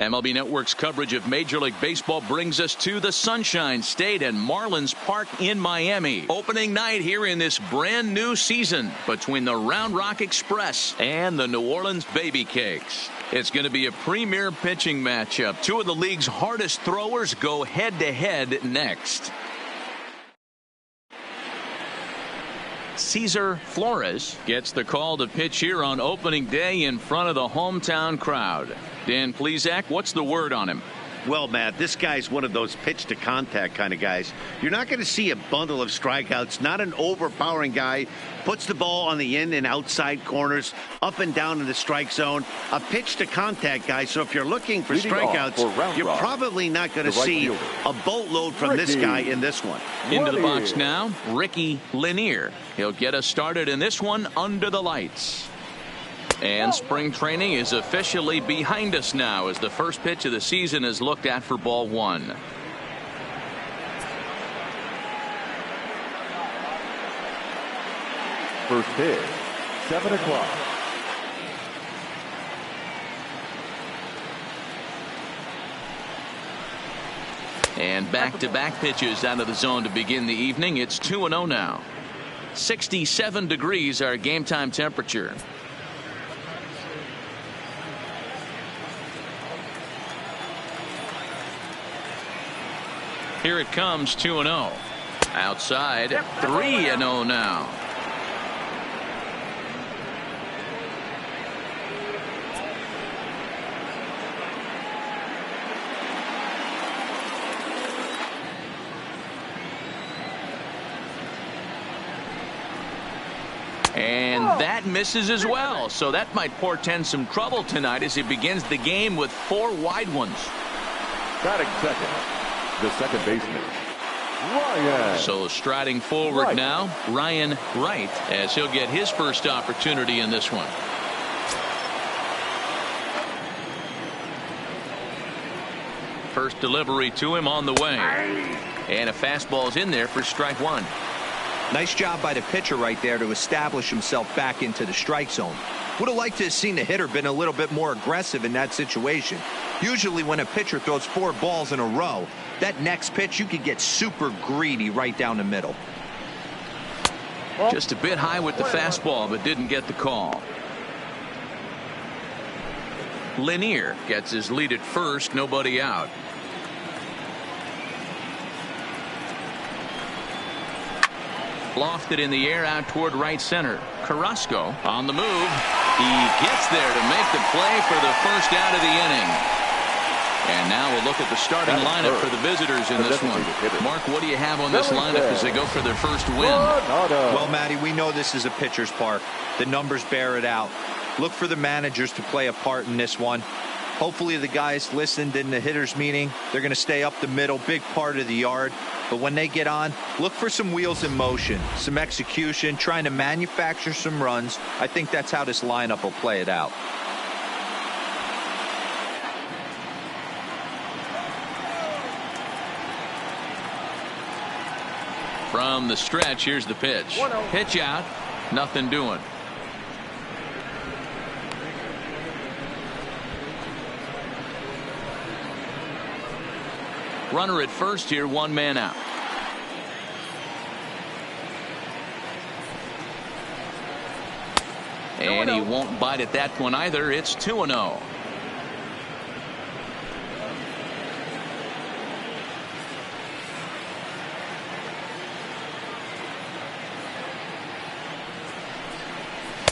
MLB Network's coverage of Major League Baseball brings us to the Sunshine State and Marlins Park in Miami. Opening night here in this brand new season between the Round Rock Express and the New Orleans Baby Cakes. It's going to be a premier pitching matchup. Two of the league's hardest throwers go head-to-head next. Cesar Flores gets the call to pitch here on opening day in front of the hometown crowd. Dan Plesac, what's the word on him? Well, Matt, this guy's one of those pitch to contact kind of guys. You're not going to see a bundle of strikeouts, not an overpowering guy. Puts the ball on the in and outside corners, up and down in the strike zone. A pitch to contact guy. So if you're looking for strikeouts, you're probably not going to see a boatload from this guy in this one. Into the box now, Ricky Lanier. He'll get us started in this one under the lights. And spring training is officially behind us now as the first pitch of the season is looked at for ball one. First pitch, 7 o'clock. And back-to-back pitches out of the zone to begin the evening. It's 2-0 now. 67 degrees our game time temperature. Here it comes, 2-0. Outside, 3-0 now. And that misses as well. So that might portend some trouble tonight as he begins the game with 4 wide ones. Batting second, the second baseman, Ryan. So striding forward Wright. now, Ryan Wright, as he'll get his first opportunity in this one. First delivery to him on the way. And a fastball's in there for strike one. Nice job by the pitcher right there to establish himself back into the strike zone. Would have liked to have seen the hitter been a little bit more aggressive in that situation. Usually when a pitcher throws 4 balls in a row, that next pitch you could get super greedy right down the middle. Just a bit high with the fastball, but didn't get the call. Lanier gets his lead at first, nobody out. Lofted in the air out toward right center. Carrasco on the move. He gets there to make the play for the first out of the inning. And now we'll look at the starting lineup for the visitors in this one. Mark, what do you have on this lineup as they go for their first win? Well, Matty, we know this is a pitcher's park. The numbers bear it out. Look for the managers to play a part in this one. Hopefully the guys listened in the hitters meeting. They're going to stay up the middle, big part of the yard. But when they get on, look for some wheels in motion, some execution, trying to manufacture some runs. I think that's how this lineup will play it out. From the stretch, here's the pitch. Pitch out, nothing doing. Runner at first here, 1 man out. And he won't bite at that one either. It's 2-0.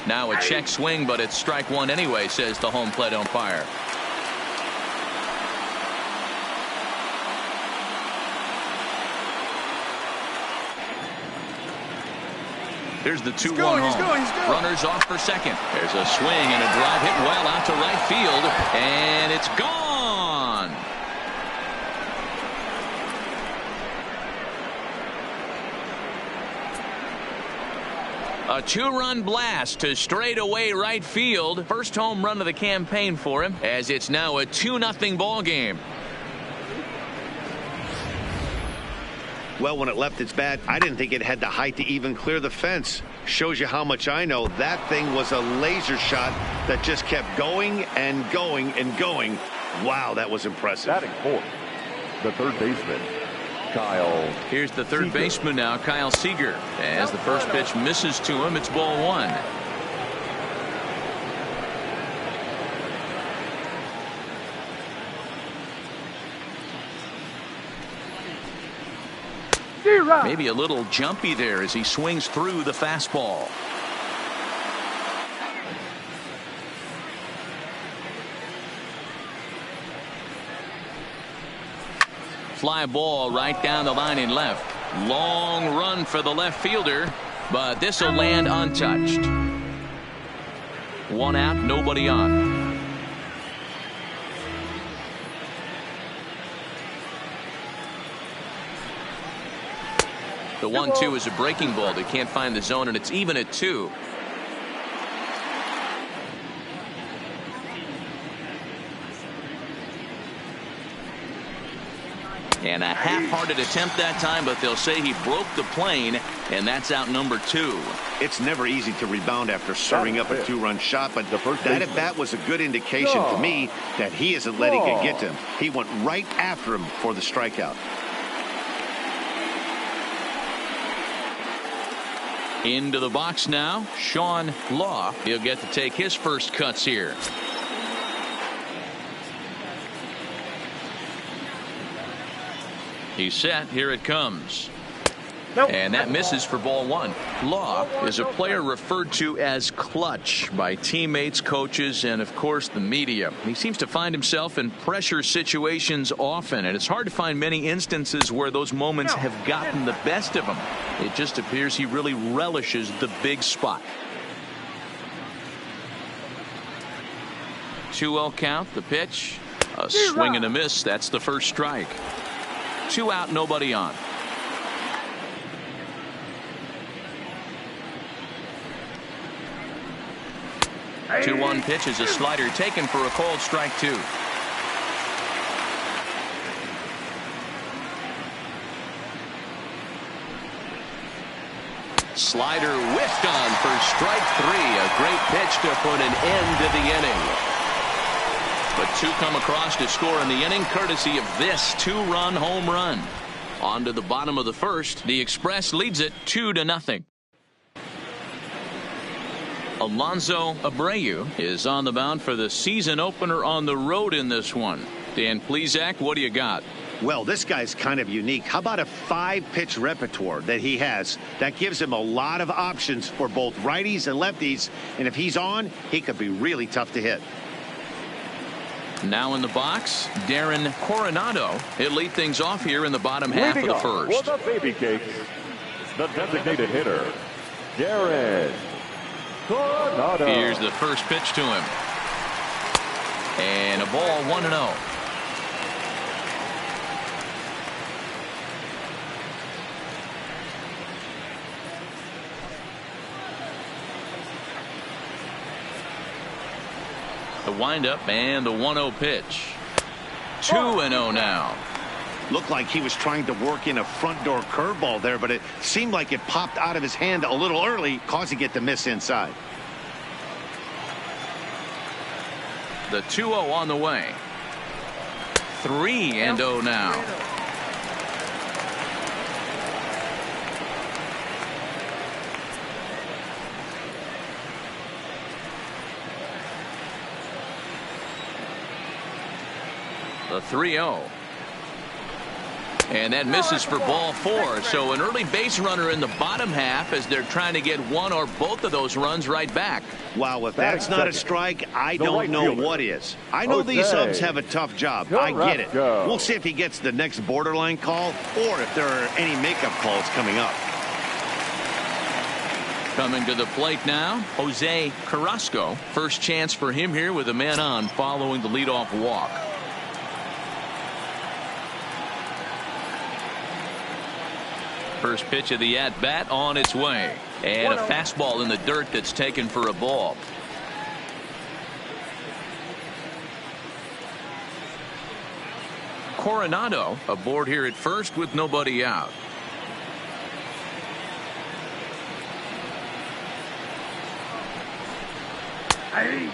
Now a check swing, but it's strike one anyway, says the home plate umpire. Here's the 2-1 home. Runners off for second. There's a swing and a drive hit well out to right field, and it's gone. A 2-run blast to straightaway right field. First home run of the campaign for him, as it's now a 2-0 ball game. Well, when it left its bat, I didn't think it had the height to even clear the fence. Shows you how much I know. That thing was a laser shot that just kept going and going and going. Wow, that was impressive. Batting fourth, the third baseman, Kyle. Here's the third Seager. baseman now, Kyle Seager. As the first pitch misses to him, it's ball one. Maybe a little jumpy there as he swings through the fastball. Fly ball right down the line in left. Long run for the left fielder, but this will land untouched. One out, nobody on. The 1-2 is a breaking ball. They can't find the zone, and it's even at 2. And a half-hearted attempt that time, but they'll say he broke the plane, and that's out number 2. It's never easy to rebound after serving up a 2-run shot, but that at-bat was a good indication to me that he isn't letting it get to him. He went right after him for the strikeout. Into the box now, Sean Law. He'll get to take his first cuts here. He's set. Here it comes. And that misses for ball one. Law is a player referred to as clutch by teammates, coaches, and of course the media. He seems to find himself in pressure situations often, and it's hard to find many instances where those moments have gotten the best of him. It just appears he really relishes the big spot. 2-0 count, the pitch. A swing and a miss. That's the first strike. 2 out, nobody on. Hey. 2-1 pitch is a slider taken for a called strike 2. Slider whiffed on for strike 3. A great pitch to put an end to the inning. But 2 come across to score in the inning courtesy of this 2-run home run. On to the bottom of the first. The Express leads it 2-0. Alonzo Abreu is on the mound for the season opener on the road in this one. Dan Plesac, what do you got? Well, this guy's kind of unique. How about a 5-pitch repertoire that he has? That gives him a lot of options for both righties and lefties. And if he's on, he could be really tough to hit. Now in the box, Darren Coronado. He'll lead things off here in the bottom half of the first. For the Baby Cakes, the designated hitter, Darren Coronado. Here's the first pitch to him. And a ball 1-0. The windup and the 1-0 pitch. 2-0 now. Looked like he was trying to work in a front door curveball there, but it seemed like it popped out of his hand a little early, causing it to miss inside. The 2-0 on the way. 3-0 now. The 3-0. And that misses for ball 4. So an early base runner in the bottom half as they're trying to get one or both of those runs right back. Wow, if that's not a strike, I don't know what is. I know these subs have a tough job. I get it. We'll see if he gets the next borderline call or if there are any makeup calls coming up. Coming to the plate now, Jose Carrasco. First chance for him here with a man on following the leadoff walk. First pitch of the at-bat on its way. And a fastball in the dirt that's taken for a ball. Coronado aboard here at first with nobody out.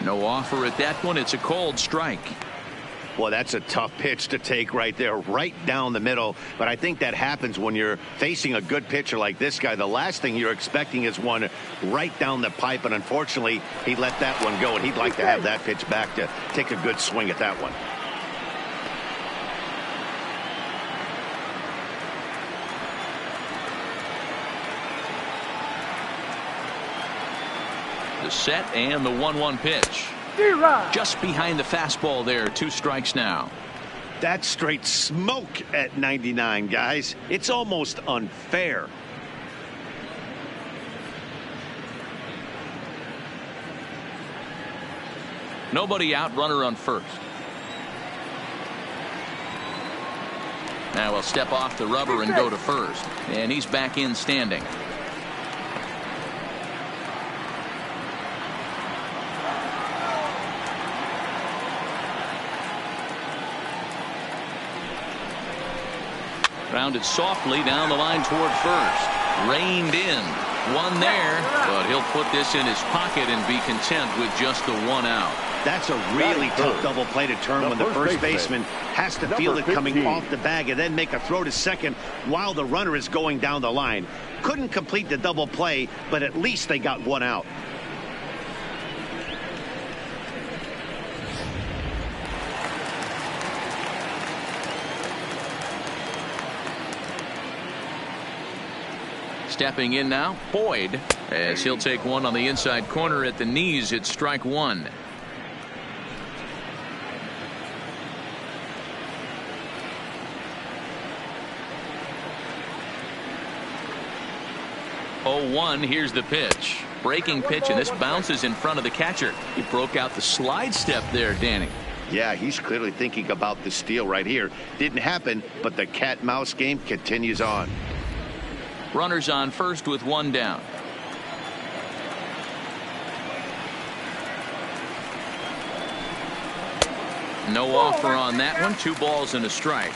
No offer at that one. It's a called strike. Well, that's a tough pitch to take right there, right down the middle. But I think that happens when you're facing a good pitcher like this guy. The last thing you're expecting is one right down the pipe, and unfortunately, he let that one go, and he'd like to have that pitch back to take a good swing at that one. The set and the 1-1 pitch. Just behind the fastball there. 2 strikes now. That's straight smoke at 99, guys. It's almost unfair. Nobody out, runner on first. Now he'll step off the rubber and go to first. And he's back in standing. Grounded softly down the line toward first. Reined in. One there, but he'll put this in his pocket and be content with just the 1 out. That's a really tough double play to turn when the first baseman has to feel it coming off the bag and then make a throw to second while the runner is going down the line. Couldn't complete the double play, but at least they got 1 out. Stepping in now, Boyd, as he'll take one on the inside corner at the knees. It's strike 1. Oh, 1. Here's the pitch. Breaking pitch, and this bounces in front of the catcher. He broke out the slide step there, Danny. Yeah, he's clearly thinking about the steal right here. Didn't happen, but the cat-mouse game continues on. Runners on first with 1 down. No offer on that one. 2 balls and a strike.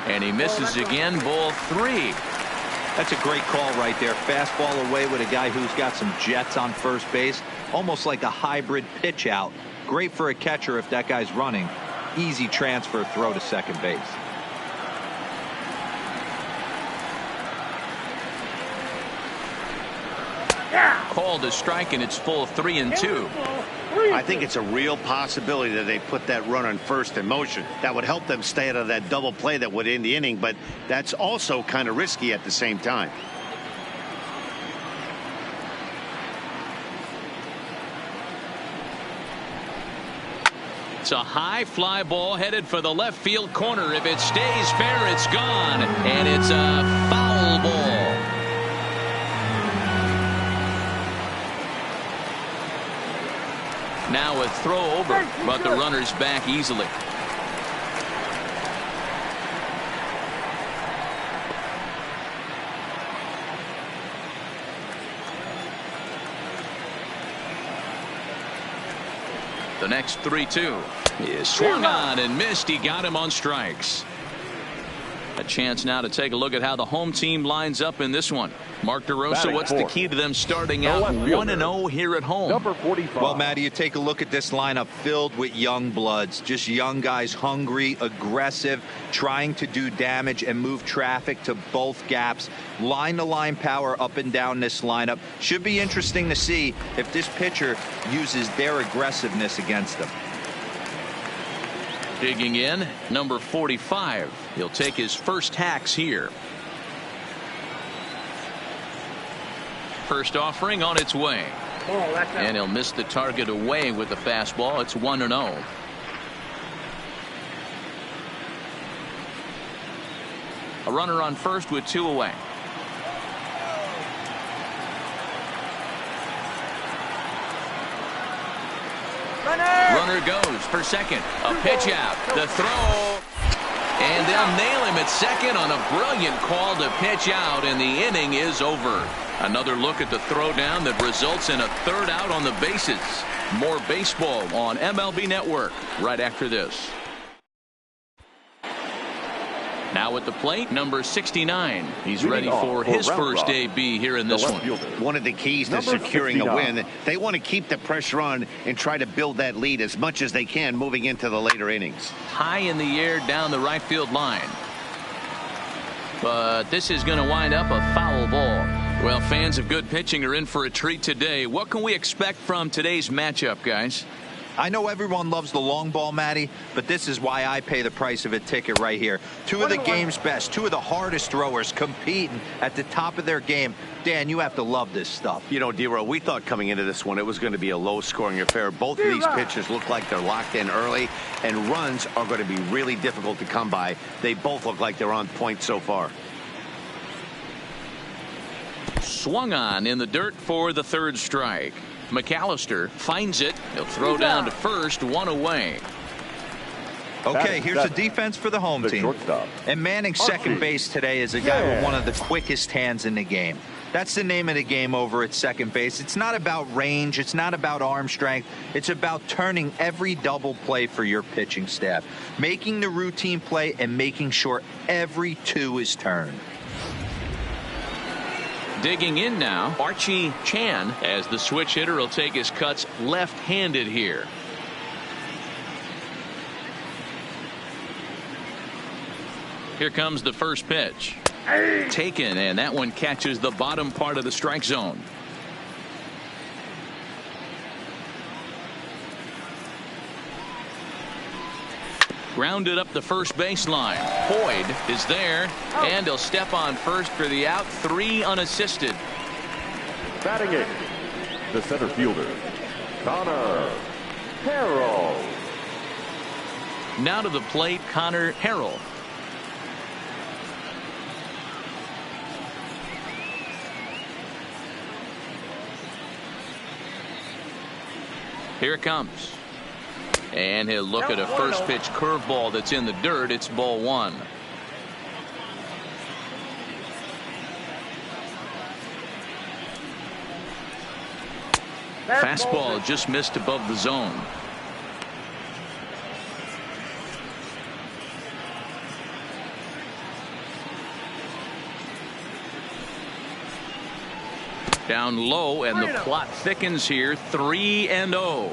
And he misses again. Ball 3. That's a great call right there. Fastball away with a guy who's got some jets on first base. Almost like a hybrid pitch out. Great for a catcher if that guy's running. Easy transfer throw to second base. Called a strike, and it's full 3-2. I think it's a real possibility that they put that runner on first in motion. That would help them stay out of that double play that would end the inning, but that's also kind of risky at the same time. It's a high fly ball headed for the left field corner. If it stays fair, it's gone, and it's a foul ball. Now a throw over, but the runner's back easily. The next 3-2 is swung on and missed. He got him on strikes. A chance now to take a look at how the home team lines up in this one. Mark DeRosa, what's the key to them starting out 1-0 here at home? Number 45. Well, Matty, you take a look at this lineup filled with young bloods. Just young guys, hungry, aggressive, trying to do damage and move traffic to both gaps. Line-to-line power up and down this lineup. Should be interesting to see if this pitcher uses their aggressiveness against them. Digging in, number 45. He'll take his first hacks here. First offering on its way. And he'll miss the target away with the fastball. It's 1-0. A runner on first with 2 away. Runner goes for second. A pitch out. The throw. And they'll nail him at second on a brilliant call to pitch out, and the inning is over. Another look at the throwdown that results in a third out on the bases. More baseball on MLB Network right after this. Now at the plate, number 69. He's ready for his first AB here in this one. One of the keys to securing a win, they want to keep the pressure on and try to build that lead as much as they can moving into the later innings. High in the air down the right field line. But this is going to wind up a foul ball. Well, fans of good pitching are in for a treat today. What can we expect from today's matchup, guys? I know everyone loves the long ball, Matty, but this is why I pay the price of a ticket right here. Two of the game's best, two of the hardest throwers competing at the top of their game. Dan, you have to love this stuff. You know, DeVoe, we thought coming into this one it was going to be a low-scoring affair. Both of these pitchers look like they're locked in early, and runs are going to be really difficult to come by. They both look like they're on point so far. Swung on in the dirt for the third strike. McAllister finds it. He'll throw down to first, one away. Okay, here's the defense for the home team. Shortstop. And manning second base today is a guy with one of the quickest hands in the game. That's the name of the game over at second base. It's not about range. It's not about arm strength. It's about turning every double play for your pitching staff, making the routine play and making sure every two is turned. Digging in now, Archie Chan, as the switch hitter will take his cuts left-handed here. Here comes the first pitch. Taken, and that one catches the bottom part of the strike zone. Grounded up the first baseline. Hoyd is there, and he'll step on first for the out. 3 unassisted. Batting it, the center fielder, Connor Harrell. Now to the plate, Connor Harrell. Here it comes. And he'll look at a first pitch curveball that's in the dirt. It's ball 1. Fastball just missed above the zone. Down low, and the plot thickens here. 3-0.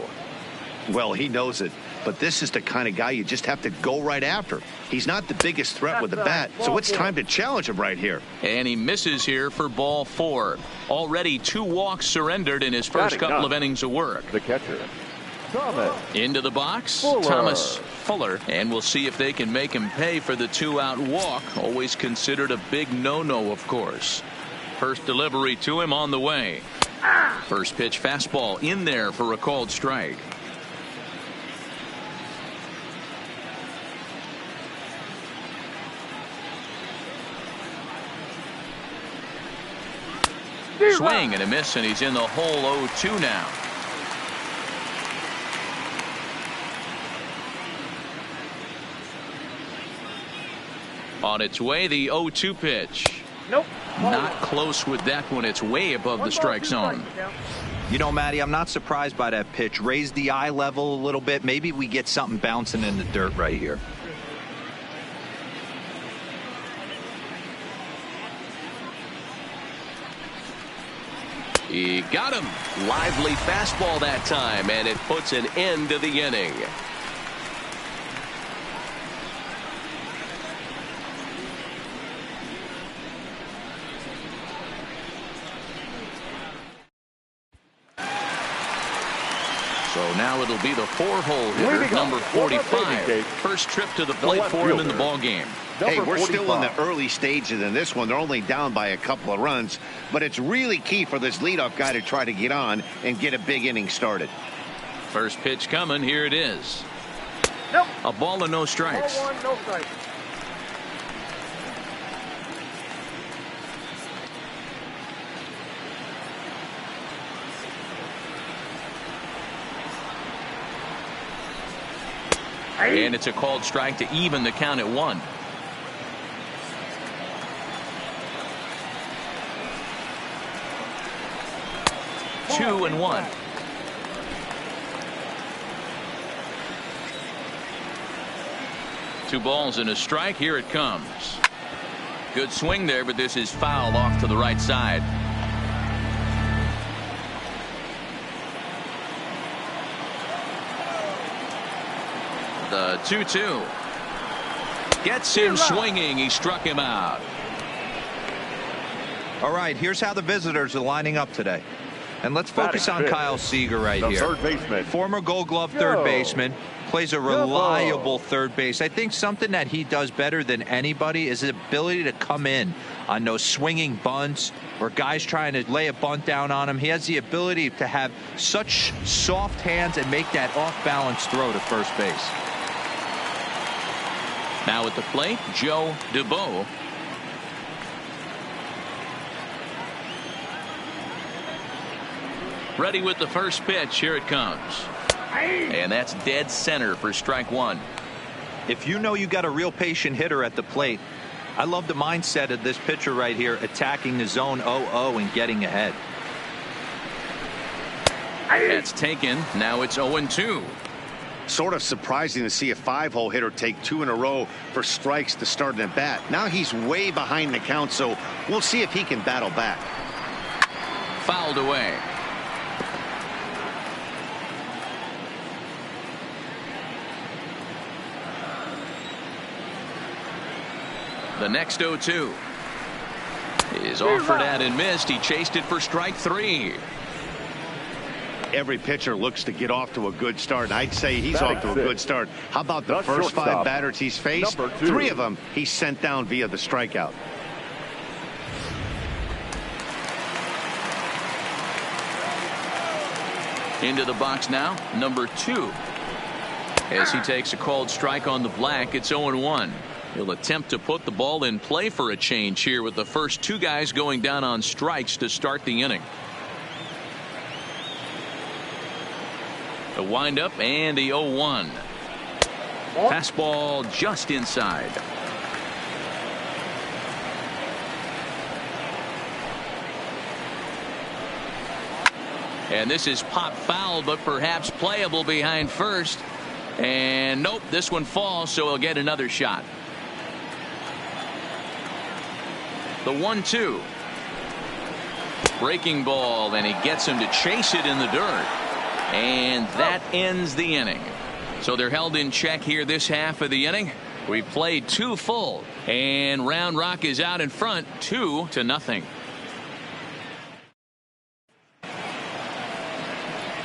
Well, he knows it, but this is the kind of guy you just have to go right after. He's not the biggest threat with the bat, so it's time to challenge him right here. And he misses here for ball 4. Already 2 walks surrendered in his first couple of innings of work. The catcher, Thomas. Into the box, Fuller. Thomas Fuller, and we'll see if they can make him pay for the 2-out walk. Always considered a big no-no, of course. First delivery to him on the way. First pitch fastball in there for a called strike. Swing and a miss, and he's in the hole. 0-2 now. On its way, the 0-2 pitch. Nope. Not close with that one. It's way above the strike zone. You know, Matty, I'm not surprised by that pitch. Raise the eye level a little bit. Maybe we get something bouncing in the dirt right here. He got him. Lively fastball that time, and it puts an end to the inning. So now it'll be the 4-hole hitter, number 45. First trip to the plate for him in the ball game. Hey, we're still in the early stages in this one. They're only down by a couple of runs, but it's really key for this leadoff guy to try to get on and get a big inning started. First pitch coming. Here it is. Nope. A ball and no strikes. Ball 1, no strikes. And it's a called strike to even the count at 1. 2-1. Two balls and a strike. Here it comes. Good swing there, but this is foul off to the right side. The 2-2. Gets him swinging. He struck him out. All right, here's how the visitors are lining up today. And let's focus on Kyle Seager right here. Third baseman. Former Gold Glove third baseman. Plays a reliable third base. I think something that he does better than anybody is his ability to come in on those swinging bunts or guys trying to lay a bunt down on him. He has the ability to have such soft hands and make that off-balance throw to first base. Now at the plate, Joe DeVoe. Ready with the first pitch. Here it comes. And that's dead center for strike one. If you know you got a real patient hitter at the plate, I love the mindset of this pitcher right here, attacking the zone 0-0 and getting ahead. That's taken. Now it's 0-2. Sort of surprising to see a 5-hole hitter take 2 in a row for strikes to start an at bat. Now he's way behind the count, so we'll see if he can battle back. Fouled away. The next 0-2 is offered at and missed. He chased it for strike 3. Every pitcher looks to get off to a good start. I'd say he's off to a good start. How about the first 5 batters he's faced? 3 of them he sent down via the strikeout. Into the box now, number 2. As he takes a called strike on the black, it's 0-1. He'll attempt to put the ball in play for a change here with the first 2 guys going down on strikes to start the inning. The windup and the 0-1. Fastball just inside. And this is pop foul, but perhaps playable behind first. And nope, this one falls, so he'll get another shot. The 1-2. Breaking ball, and he gets him to chase it in the dirt. And that ends the inning. So they're held in check here this half of the inning. We played 2 full, and Round Rock is out in front 2-0.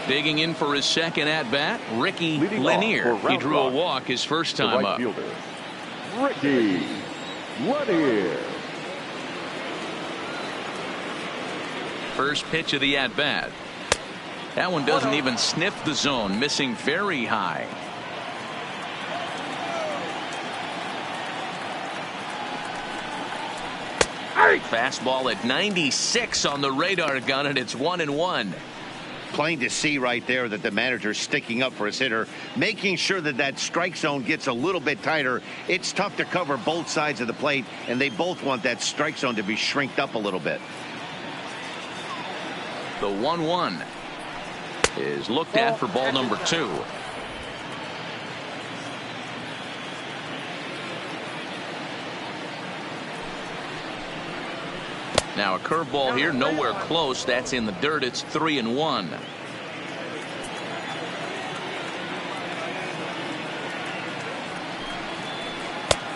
Digging in for his second at bat, Ricky Lanier. He drew a walk his first time up. Ricky Lanier. First pitch of the at bat. That one doesn't even sniff the zone, missing very high. Fastball at 96 on the radar gun, and it's 1-1. Plain to see right there that the manager's sticking up for his hitter, making sure that that strike zone gets a little bit tighter. It's tough to cover both sides of the plate, and they both want that strike zone to be shrinked up a little bit. The 1-1 is looked at for ball number 2. Now a curveball here, nowhere close. That's in the dirt. It's 3-1.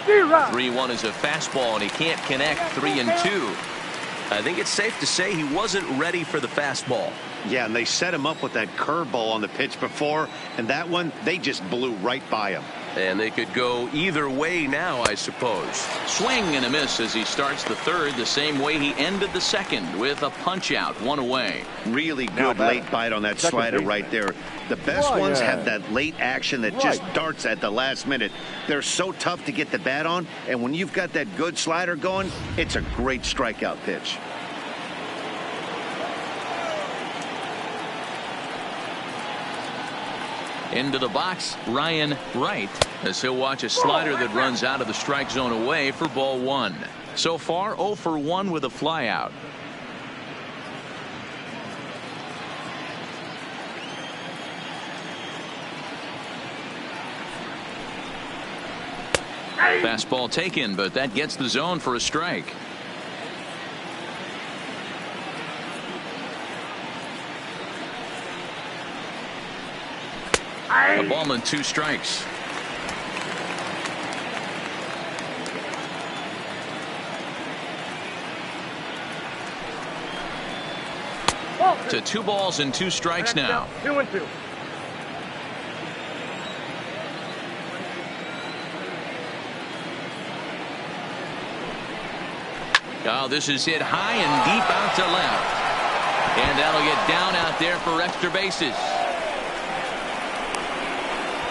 Zero. 3-1 is a fastball, and he can't connect. 3-2. I think it's safe to say he wasn't ready for the fastball. Yeah, and they set him up with that curveball on the pitch before, and that one, they just blew right by him. And they could go either way now, I suppose. Swing and a miss as he starts the third, the same way he ended the second, with a punch out, 1 away. Really good late bite on that slider right there. The best ones have that late action that just darts at the last minute. They're so tough to get the bat on, and when you've got that good slider going, it's a great strikeout pitch. Into the box, Ryan Wright, as he'll watch a slider that runs out of the strike zone away for ball 1. So far 0 for 1 with a flyout. Fastball taken, but that gets the zone for a strike. A ball and 2 strikes. To 2 balls and 2 strikes now. 2-2. Oh, this is hit high and deep out to left. And that'll get down out there for extra bases.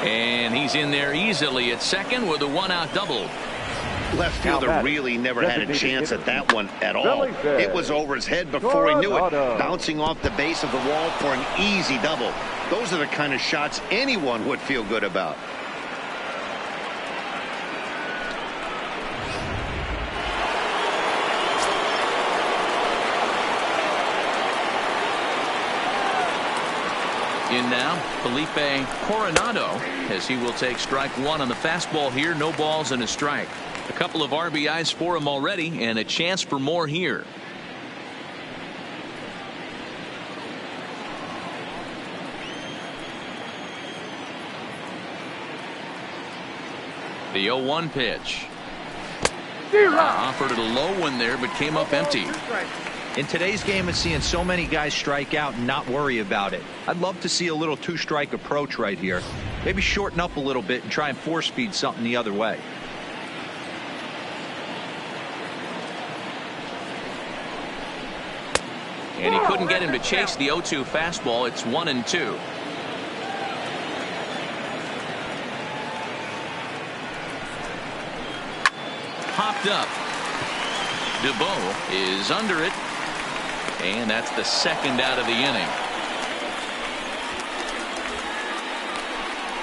And he's in there easily at second with a 1-out double. Left fielder really never had a chance at that one at all. It was over his head before he knew it, bouncing off the base of the wall for an easy double. Those are the kind of shots anyone would feel good about. In now, Felipe Coronado, as he will take strike 1 on the fastball here. No balls and a strike. A couple of RBIs for him already, and a chance for more here. The 0-1 pitch. Offered it a low one there, but came up empty. In today's game, it's seeing so many guys strike out and not worry about it. I'd love to see a little 2-strike approach right here. Maybe shorten up a little bit and try and 4-speed something the other way. And he couldn't get him to chase the 0-2 fastball. It's 1-2. Popped up. DeVoe is under it. And that's the 2nd out of the inning.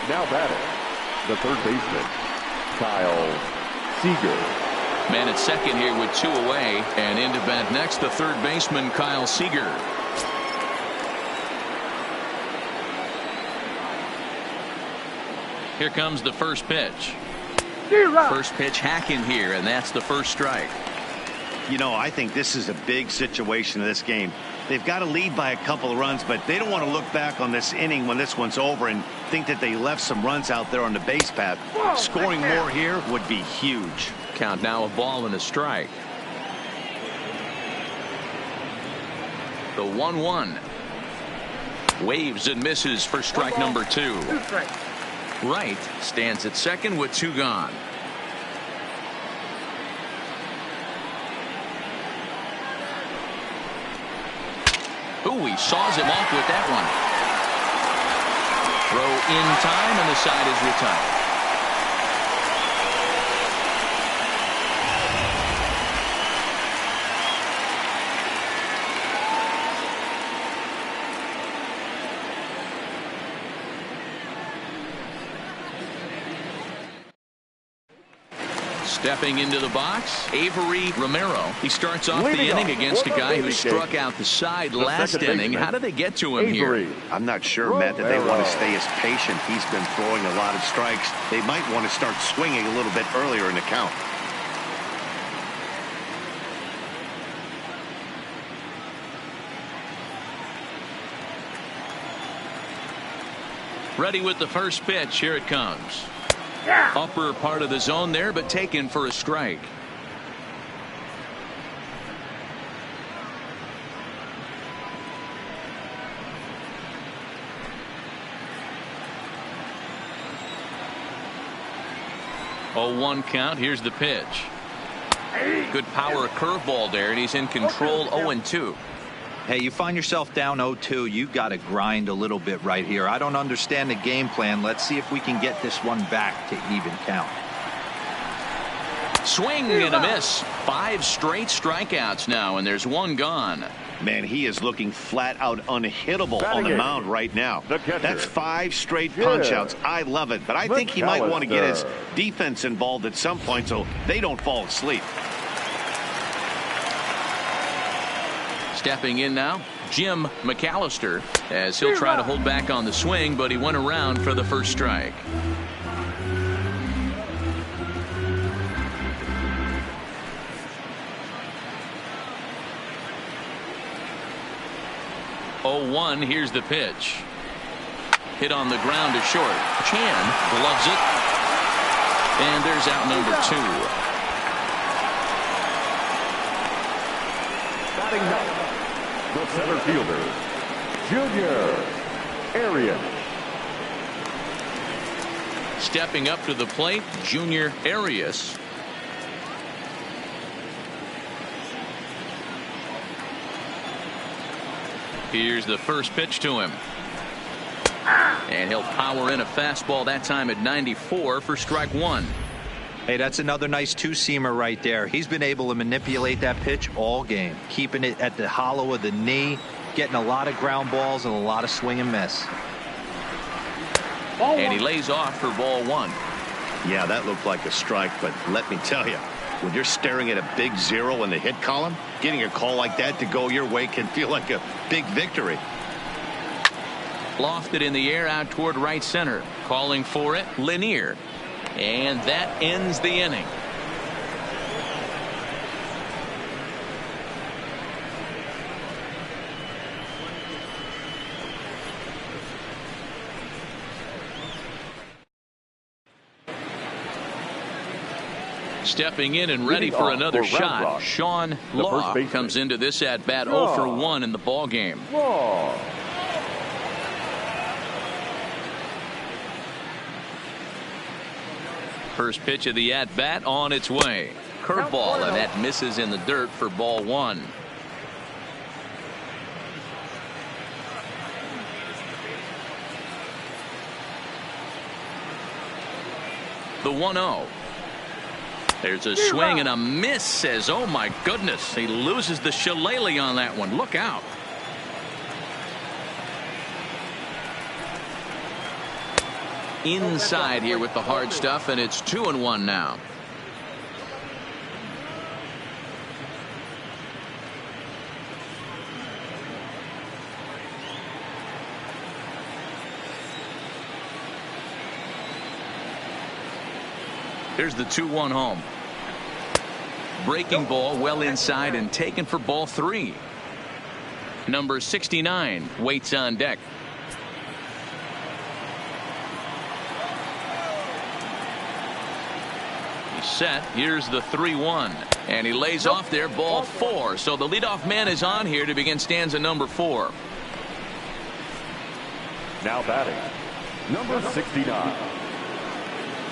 Now batting, the 3rd baseman, Kyle Seager. Man at second here with 2 away, and into bat next, the 3rd baseman, Kyle Seager. Here comes the first pitch. First pitch hacking here, and that's the first strike. You know, I think this is a big situation in this game. They've got to lead by a couple of runs, but they don't want to look back on this inning when this one's over and think that they left some runs out there on the base path. Scoring more here would be huge. Count now, a ball and a strike. The 1-1. Waves and misses for strike number 2. Wright stands at second with 2 gone. Ooh, he saws him off with that one. Throw in time, and the side is retired. Stepping into the box, Avery Romero. He starts off the inning against a guy who struck out the side last inning. How did they get to him here? I'm not sure, Matt, that they want to stay as patient. He's been throwing a lot of strikes. They might want to start swinging a little bit earlier in the count. Ready with the first pitch. Here it comes. Upper part of the zone there, but taken for a strike. Oh, 1 count. Here's the pitch. Good power curveball there, and he's in control. 0-2. Hey, you find yourself down 0-2, you got to grind a little bit right here. I don't understand the game plan. Let's see if we can get this one back to even count. Swing and a miss. 5 straight strikeouts now, and there's 1 gone. Man, he is looking flat out unhittable on the mound right now. That's 5 straight punch-outs. I love it, but I think he might want to get his defense involved at some point so they don't fall asleep. Stepping in now, Jim McAllister, as he'll try to hold back on the swing, but he went around for the first strike. 0-1. Here's the pitch. Hit on the ground to short. Chan gloves it. And there's out number 2. Batting ninth, the center fielder, Junior Arias. Stepping up to the plate, Junior Arias. Here's the first pitch to him. And he'll power in a fastball, that time at 94 for strike 1. Hey, that's another nice two-seamer right there. He's been able to manipulate that pitch all game, keeping it at the hollow of the knee, getting a lot of ground balls and a lot of swing and miss. And he lays off for ball 1. Yeah, that looked like a strike, but let me tell you, when you're staring at a big 0 in the hit column, getting a call like that to go your way can feel like a big victory. Lofted in the air out toward right center. Calling for it, Lanier. And that ends the inning. Stepping in and ready for another shot, Sean Law comes into this at bat 0 for 1 in the ball game. First pitch of the at bat on its way. Curveball, and that misses in the dirt for ball 1. The 1-0. There's a swing and a miss. Says, oh my goodness, he loses the shillelagh on that one. Look out. Inside here with the hard stuff, and it's 2-1 now. Here's the 2-1 home. Breaking ball well inside and taken for ball 3. Number 69 waits on deck. He's set. Here's the 3-1. And he lays off there, ball 4. So the leadoff man is on here to begin stanza number 4. Now batting, number 69.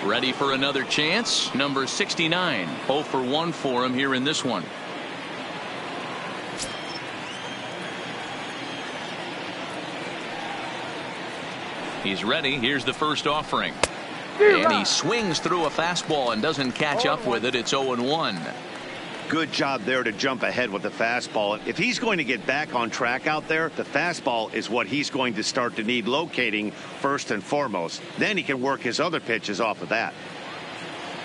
Ready for another chance. Number 69. 0 for 1 for him here in this one. He's ready. Here's the first offering. And he swings through a fastball and doesn't catch up with it. It's 0-1. Good job there to jump ahead with the fastball. If he's going to get back on track out there, the fastball is what he's going to start to need locating first and foremost. Then he can work his other pitches off of that.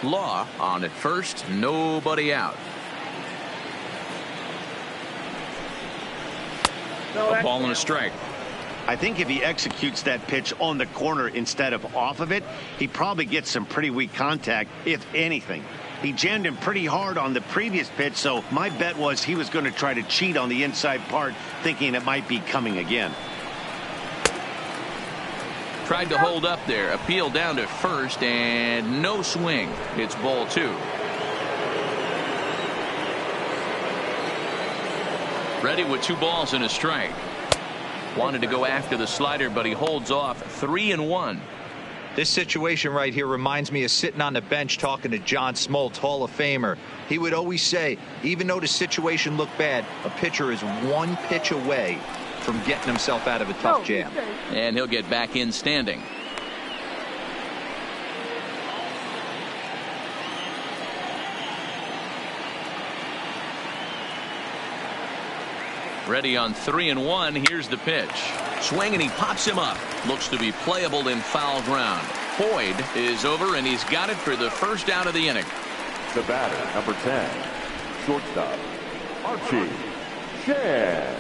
Law on at first, nobody out. A ball and a strike. I think if he executes that pitch on the corner instead of off of it, he probably gets some pretty weak contact, if anything. He jammed him pretty hard on the previous pitch, so my bet was he was going to try to cheat on the inside part, thinking it might be coming again. Tried to hold up there. Appeal down to first, and no swing. It's ball 2. Ready with 2 balls and a strike. Wanted to go after the slider, but he holds off. 3-1. This situation right here reminds me of sitting on the bench talking to John Smoltz, Hall of Famer. He would always say, even though the situation looked bad, a pitcher is 1 pitch away from getting himself out of a tough jam. And he'll get back in standing. Ready on 3-1. Here's the pitch. Swing, and he pops him up. Looks to be playable in foul ground. Boyd is over, and he's got it for the first out of the inning. The batter, number 10, shortstop, Archie Chan.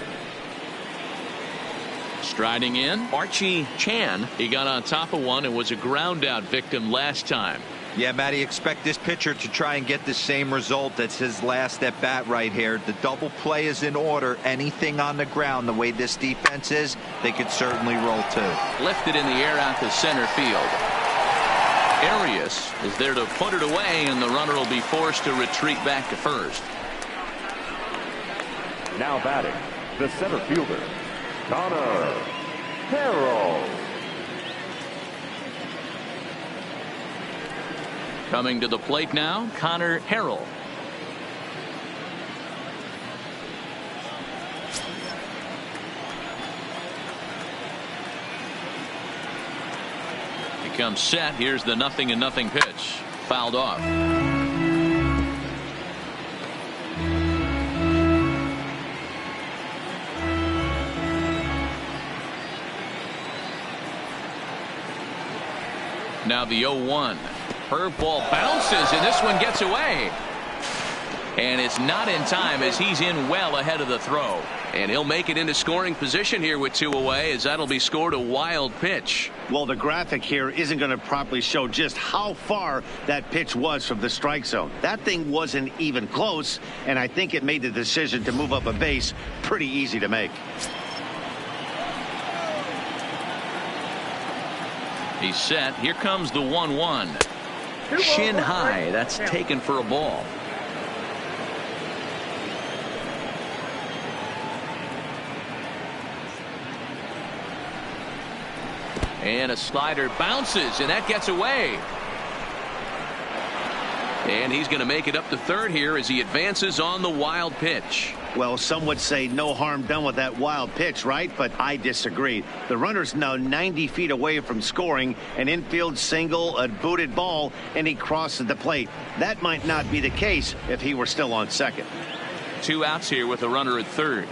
Striding in, Archie Chan. He got on top of one and was a ground out victim last time. Yeah, Matty, expect this pitcher to try and get the same result that's his last at bat right here. The double play is in order. Anything on the ground, the way this defense is, they could certainly roll too. Lifted in the air out to center field. Arias is there to put it away, and the runner will be forced to retreat back to first. Now batting, the center fielder, Connor Harrell. Coming to the plate now, Connor Harrell. He comes set. Here's the 0-0 pitch. Fouled off. Now the 0-1. Curveball bounces, and this one gets away. And it's not in time, as he's in well ahead of the throw. And he'll make it into scoring position here with 2 away, as that'll be scored a wild pitch. Well, the graphic here isn't going to properly show just how far that pitch was from the strike zone. That thing wasn't even close, and I think it made the decision to move up a base pretty easy to make. He's set. Here comes the 1-1. Shin high. That's taken for a ball. And a slider bounces, and that gets away. And he's going to make it up to third here as he advances on the wild pitch. Well, some would say no harm done with that wild pitch, right? But I disagree. The runner's now 90 feet away from scoring, an infield single, a booted ball, and he crosses the plate. That might not be the case if he were still on second. 2 outs here with a runner at third.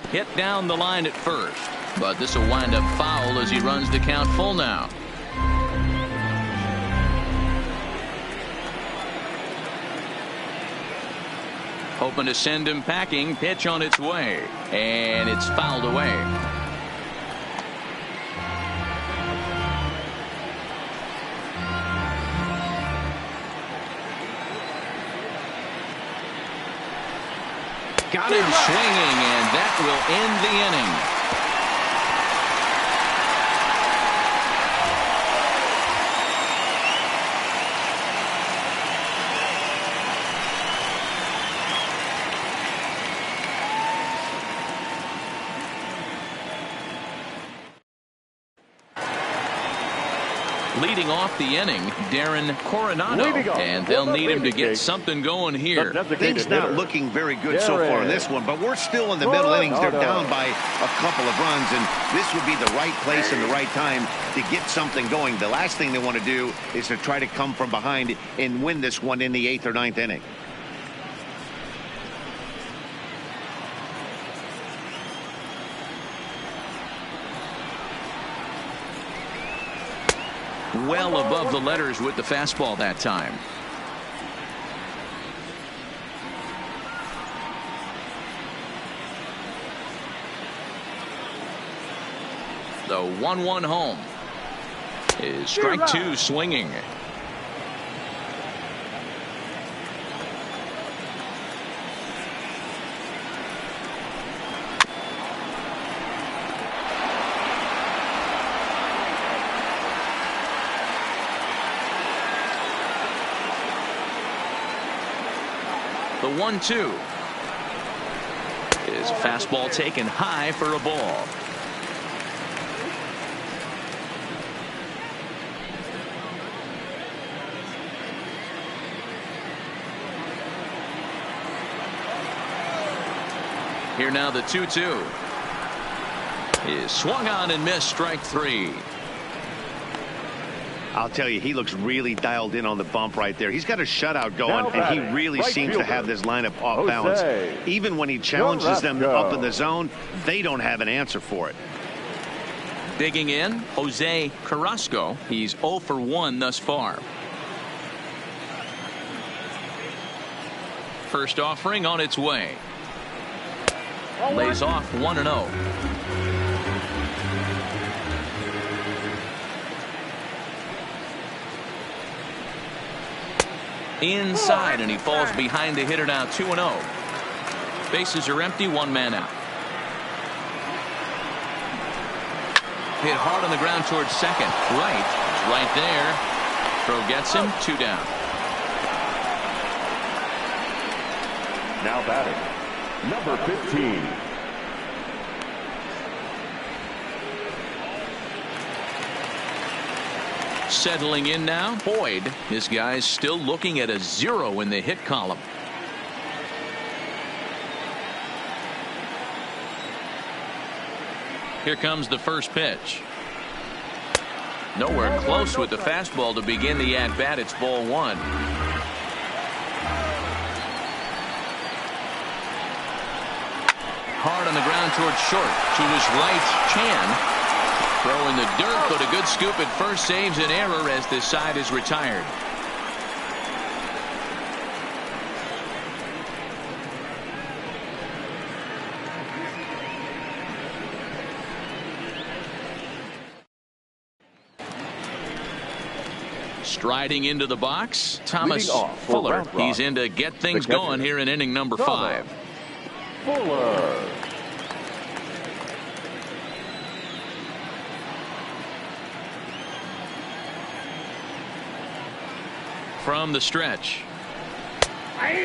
Hit down the line at first, but this will wind up foul as he runs the count full now. Hoping to send him packing. Pitch on its way, and it's fouled away. Got him swinging, and that will end the inning. Leading off the inning, Darren Coronado, and they'll need him to get something going here. Things not looking very good so far in this one, but we're still in the middle innings. They're down by a couple of runs, and this would be the right place and the right time to get something going. The last thing they want to do is to try to come from behind and win this one in the 8th or 9th inning. Well above the letters with the fastball that time. The 1-1 home is strike 2 swinging. The 1-2 is fastball taken high for a ball. Here now the 2-2 is swung on and missed, strike 3. I'll tell you, he looks really dialed in on the bump right there. He's got a shutout going, and he really seems to have this lineup off balance. Even when he challenges them up in the zone, they don't have an answer for it. Digging in, Jose Carrasco. He's 0 for 1 thus far. First offering on its way. Lays off 1-0. Inside, and he falls behind the hitter now, 2-0. Bases are empty, one man out. Hit hard on the ground towards second. Wright is right there. Throw gets him, 2 down. Now batting, number 15. Settling in now, Boyd. This guy's still looking at a 0 in the hit column. Here comes the first pitch. Nowhere close with the fastball to begin the at-bat. It's ball 1. Hard on the ground towards short. To his right, Chan. Throw in the dirt, but a good scoop at first saves an error as this side is retired. Striding into the box, Thomas Fuller. He's in to get things going here in inning number 5. Fuller. From the stretch.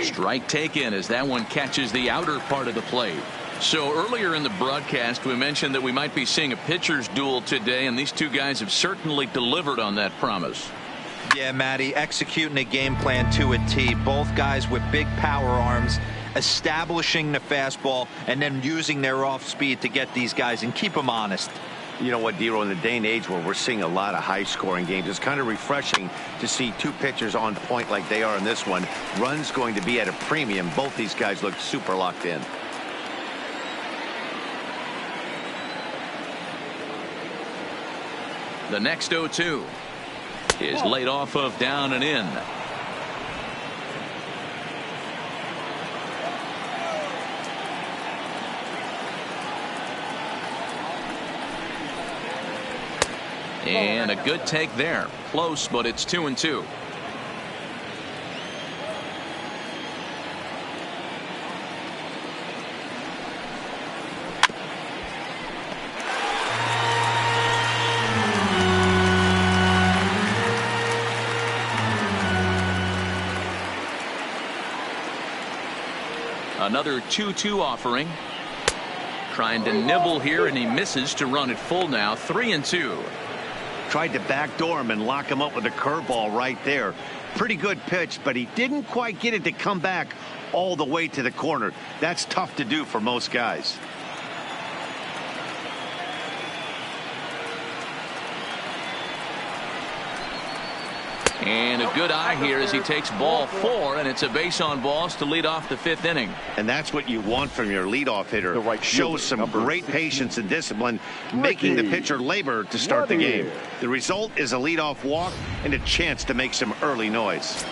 Strike taken as that one catches the outer part of the plate. So earlier in the broadcast we mentioned that we might be seeing a pitcher's duel today, and these two guys have certainly delivered on that promise. Yeah, Matty, executing a game plan to a T. Both guys with big power arms, establishing the fastball and then using their off speed to get these guys and keep them honest. You know what, Dero, in the day and age where we're seeing a lot of high-scoring games, it's kind of refreshing to see two pitchers on point like they are in this one. Runs going to be at a premium. Both these guys look super locked in. The next 0-2 is laid off of down and in. And a good take there. Close, but it's 2-2. Another 2-2 offering. Trying to nibble here, and he misses to run it full now. 3-2. Tried to backdoor him and lock him up with a curveball right there. Pretty good pitch, but he didn't quite get it to come back all the way to the corner. That's tough to do for most guys. And a good eye here as he takes ball 4, and it's a base on balls to lead off the 5th inning. And that's what you want from your leadoff hitter. Shows some great patience and discipline, making the pitcher labor to start the game. The result is a leadoff walk and a chance to make some early noise.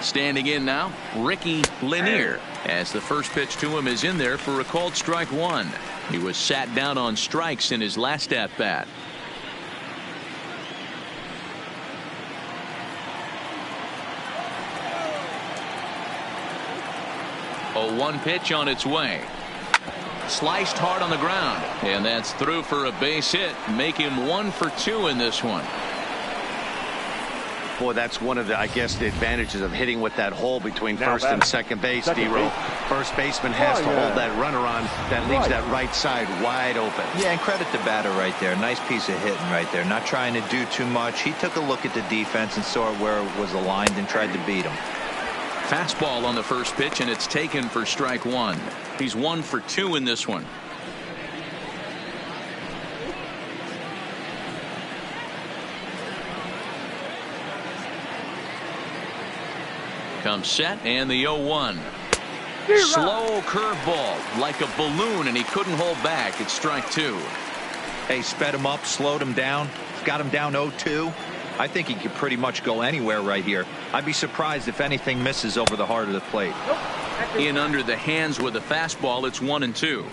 Standing in now, Ricky Lanier, as the first pitch to him is in there for a called strike 1. He was sat down on strikes in his last at bat. A 1 pitch on its way. Sliced hard on the ground, and that's through for a base hit. Make him 1 for 2 in this one. Boy, that's one of the, I guess, the advantages of hitting with that hole between first and second base, D-Row. First baseman has to hold that runner on. That leaves that right side wide open. Yeah, and credit the batter right there. Nice piece of hitting right there. Not trying to do too much. He took a look at the defense and saw where it was aligned and tried to beat him. Fastball on the first pitch, and it's taken for strike 1. He's 1 for 2 in this one. Comes set, and the 0-1. Slow curveball like a balloon, and he couldn't hold back. It's strike 2. Hey, sped him up, slowed him down, got him down 0-2. I think he could pretty much go anywhere right here. I'd be surprised if anything misses over the heart of the plate. In under the hands with a fastball, it's 1-2.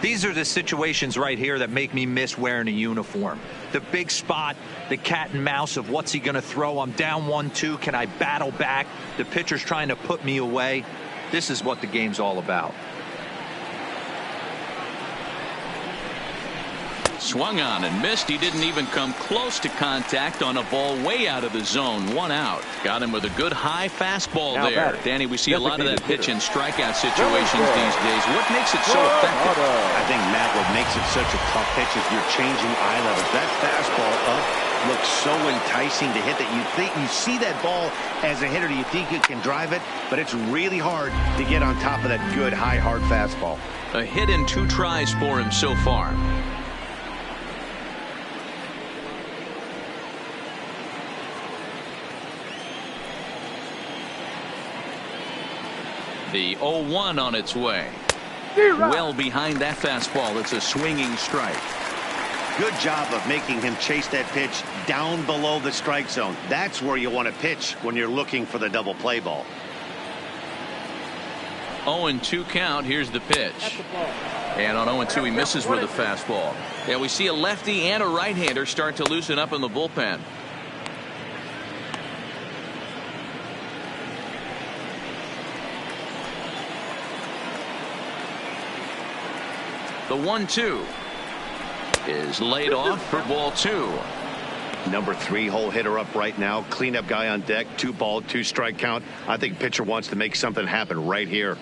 These are the situations right here that make me miss wearing a uniform. The big spot, the cat and mouse of what's he going to throw. I'm down 1-2. Can I battle back? The pitcher's trying to put me away. This is what the game's all about. Swung on and missed. He didn't even come close to contact on a ball way out of the zone. 1 out. Got him with a good high fastball Now there. batting. Danny, we see a lot of that pitch in strikeout situations these days. What makes it so effective? I think, Matt, what makes it such a tough pitch is you're changing eye levels. That fastball up looks so enticing to hit that you see that ball as a hitter. You think you can drive it, but it's really hard to get on top of that good, high, hard fastball. A hit in 2 tries for him so far. The 0-1 on its way. Well behind that fastball. It's a swinging strike. Good job of making him chase that pitch down below the strike zone. That's where you want to pitch when you're looking for the double play ball. 0-2 count. Here's the pitch. And on 0-2 he misses with a fastball. Yeah, we see a lefty and a right-hander start to loosen up in the bullpen. The 1-2 is laid off for ball 2. Number 3 hole hitter up right now. Cleanup guy on deck. 2 ball, 2 strike count. I think pitcher wants to make something happen right here.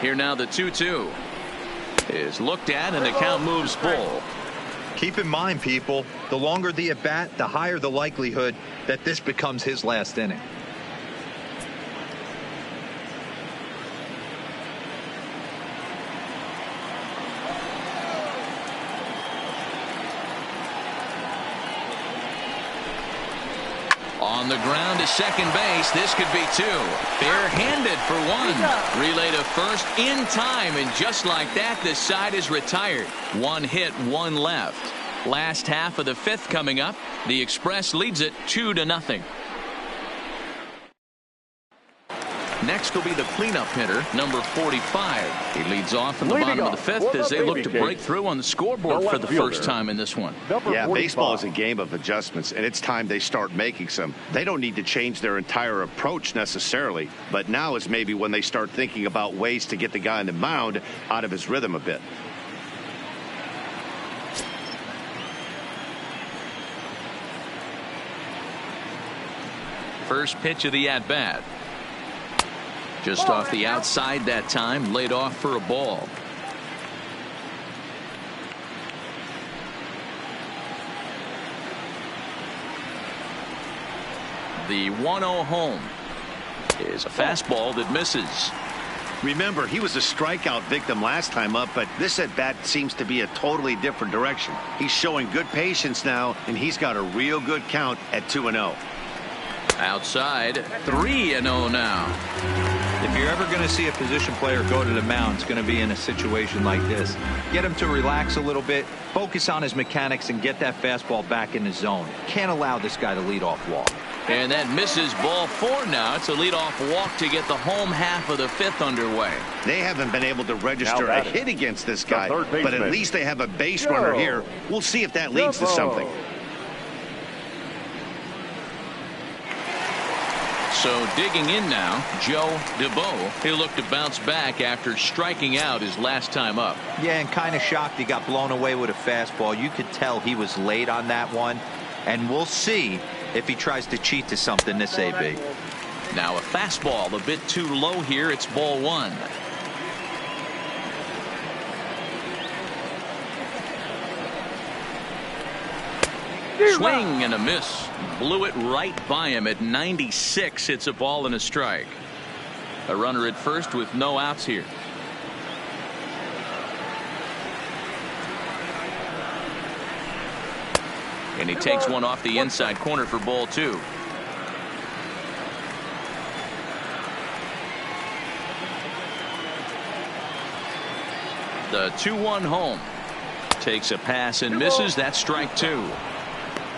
Here now the 2-2 is looked at and the count moves full. Keep in mind, people, the longer the at bat, the higher the likelihood that this becomes his last inning. On the ground to second base. This could be 2. Bare-handed for 1. Relay to first in time, and just like that, this side is retired. 1 hit, 1 left. Last half of the 5th coming up. The Express leads it 2-0. Next will be the cleanup hitter, number 45. He leads off in the bottom of the 5th as they look to break through on the scoreboard for the first time in this one. Yeah, baseball is a game of adjustments, and it's time they start making some. They don't need to change their entire approach necessarily, but now is maybe when they start thinking about ways to get the guy on the mound out of his rhythm a bit. First pitch of the at-bat. Just off the outside that time, laid off for a ball. The 1-0 home is a fastball that misses. Remember, he was a strikeout victim last time up, but this at-bat seems to be a totally different direction. He's showing good patience now, and he's got a real good count at 2-0. Outside, 3-0 now. If you're ever going to see a position player go to the mound, it's going to be in a situation like this. Get him to relax a little bit, focus on his mechanics, and get that fastball back in the zone. Can't allow this guy to lead off walk. And that misses ball 4 now. It's a leadoff walk to get the home half of the 5th underway. They haven't been able to register a hit against this guy, but at least they have a base runner here. We'll see if that leads to something. So digging in now, Joe DeVoe. He'll look to bounce back after striking out his last time up. Yeah, and kind of shocked he got blown away with a fastball. You could tell he was late on that one. And we'll see if he tries to cheat to something this AB. Now a fastball a bit too low here. It's ball 1. Swing and a miss. Blew it right by him at 96. It's a ball and a strike. A runner at first with no outs here. And he takes one off the inside corner for ball 2. The 2-1 home. Takes a pass and misses. That's strike 2.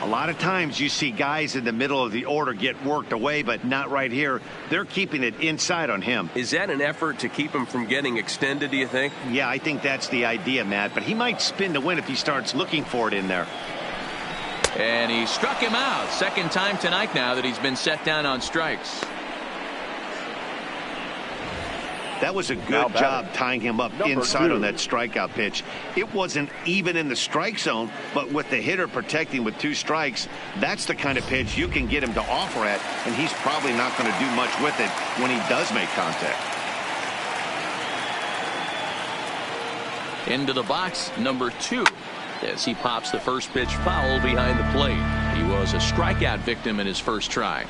A lot of times you see guys in the middle of the order get worked away, but not right here. They're keeping it inside on him. Is that an effort to keep him from getting extended, do you think? Yeah, I think that's the idea, Matt. But he might spin to win if he starts looking for it in there. And he struck him out. Second time tonight now that he's been set down on strikes. That was a good job tying him up inside on that strikeout pitch. It wasn't even in the strike zone, but with the hitter protecting with 2 strikes, that's the kind of pitch you can get him to offer at, and he's probably not going to do much with it when he does make contact. Into the box, number 2, as he pops the first pitch foul behind the plate. He was a strikeout victim in his first try.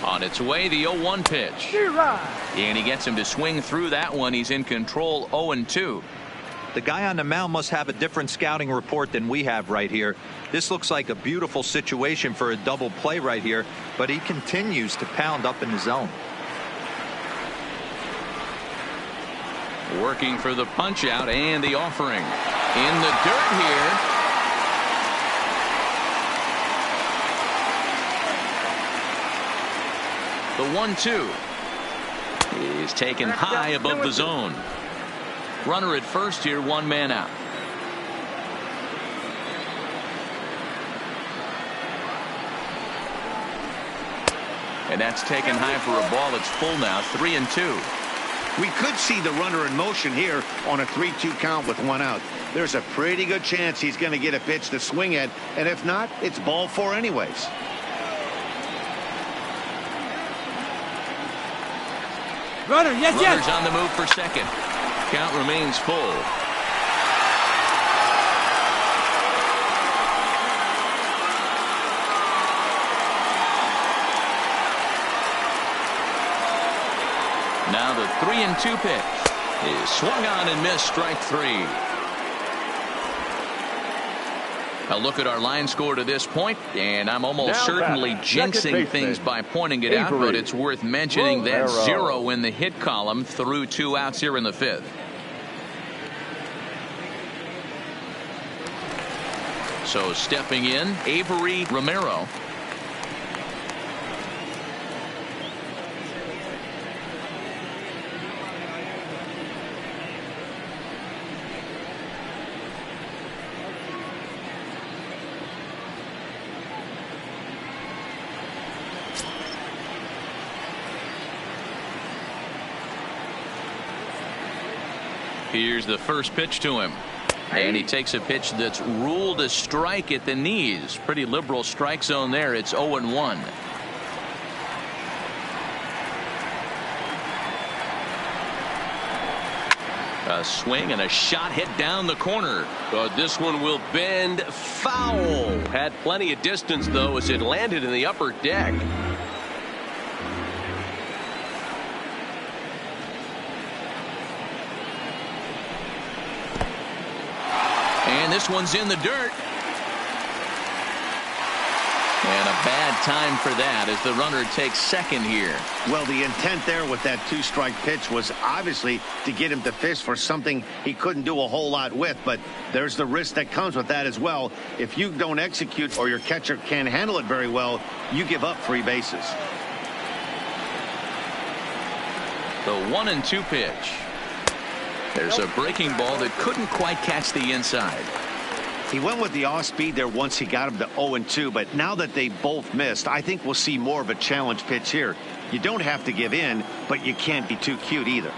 On its way, the 0-1 pitch. And he gets him to swing through that one. He's in control, 0-2. The guy on the mound must have a different scouting report than we have right here. This looks like a beautiful situation for a double play right here, but he continues to pound up in the zone. Working for the punch out and the offering. In the dirt here. The 1-2 is taken high above the zone. Runner at first here, 1 man out. And that's taken high for a ball. It's full now, 3-2. We could see the runner in motion here on a 3-2 count with 1 out. There's a pretty good chance he's going to get a pitch to swing at, and if not, it's ball 4 anyways. Runner's on the move for second. Count remains full. Now the 3-2 pitch is swung on and missed, strike 3. A look at our line score to this point, and I'm almost certainly jinxing things by pointing it out, but it's worth mentioning that 0 in the hit column through 2 outs here in the 5th. So stepping in, Avery Romero. Here's the first pitch to him. And he takes a pitch that's ruled a strike at the knees. Pretty liberal strike zone there. It's 0-1. A swing and a shot hit down the corner. But this one will bend foul. Had plenty of distance, though, as it landed in the upper deck. And this one's in the dirt. And a bad time for that as the runner takes second here. Well, the intent there with that 2-strike pitch was obviously to get him to fish for something he couldn't do a whole lot with, but there's the risk that comes with that as well. If you don't execute or your catcher can't handle it very well, you give up 3 bases. The 1-2 pitch. There's a breaking ball that couldn't quite catch the inside. He went with the off speed there once he got him to 0-2, but now that they both missed, I think we'll see more of a challenge pitch here. You don't have to give in, but you can't be too cute either.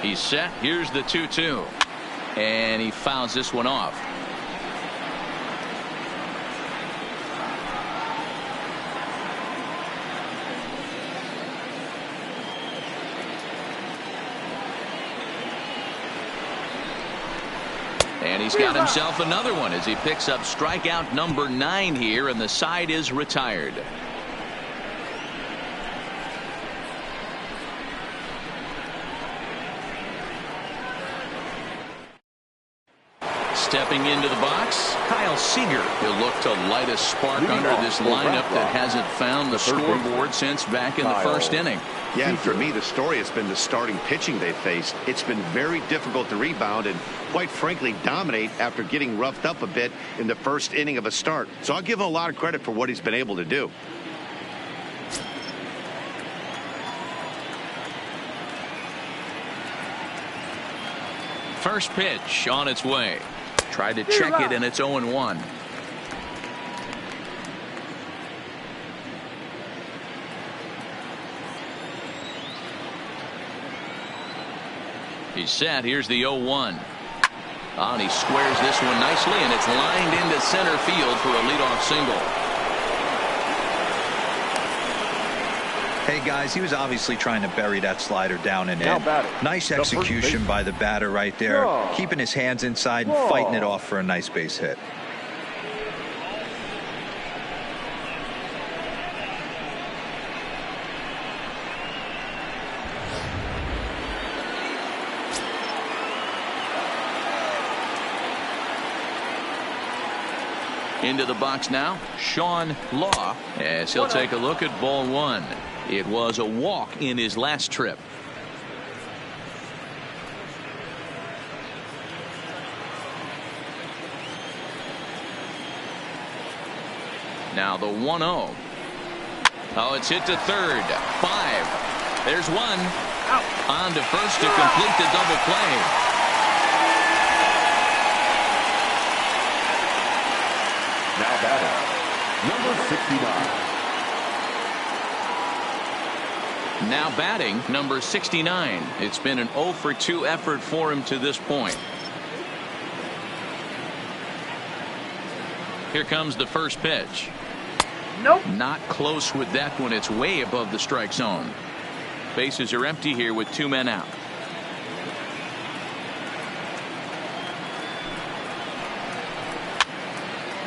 He's set. Here's the 2-2. And he fouls this one off. And he's got himself another one as he picks up strikeout number 9 here, and the side is retired. Stepping into the box, Kyle Seager. He'll look to light a spark under this lineup that hasn't found the scoreboard since back in the first inning. Yeah, and for me, the story has been the starting pitching they've faced. It's been very difficult to rebound and, quite frankly, dominate after getting roughed up a bit in the first inning of a start. So I'll give him a lot of credit for what he's been able to do. First pitch on its way. Tried to check it, and it's 0-1. He's set. Here's the 0-1. And he squares this one nicely, and it's lined into center field for a leadoff single. Hey, guys, he was obviously trying to bury that slider down and in. Nice execution by the batter right there. Keeping his hands inside and fighting it off for a nice base hit. Into the box now, Sean Law, as he'll take a look at ball one. It was a walk in his last trip. Now the 1-0. Oh, it's hit to third. 5. There's one. Out. On to first to complete the double play. Now batting, number 69. Now batting, number 69. It's been an 0-for-2 effort for him to this point. Here comes the first pitch. Nope. Not close with that one. It's way above the strike zone. Bases are empty here with 2 men out.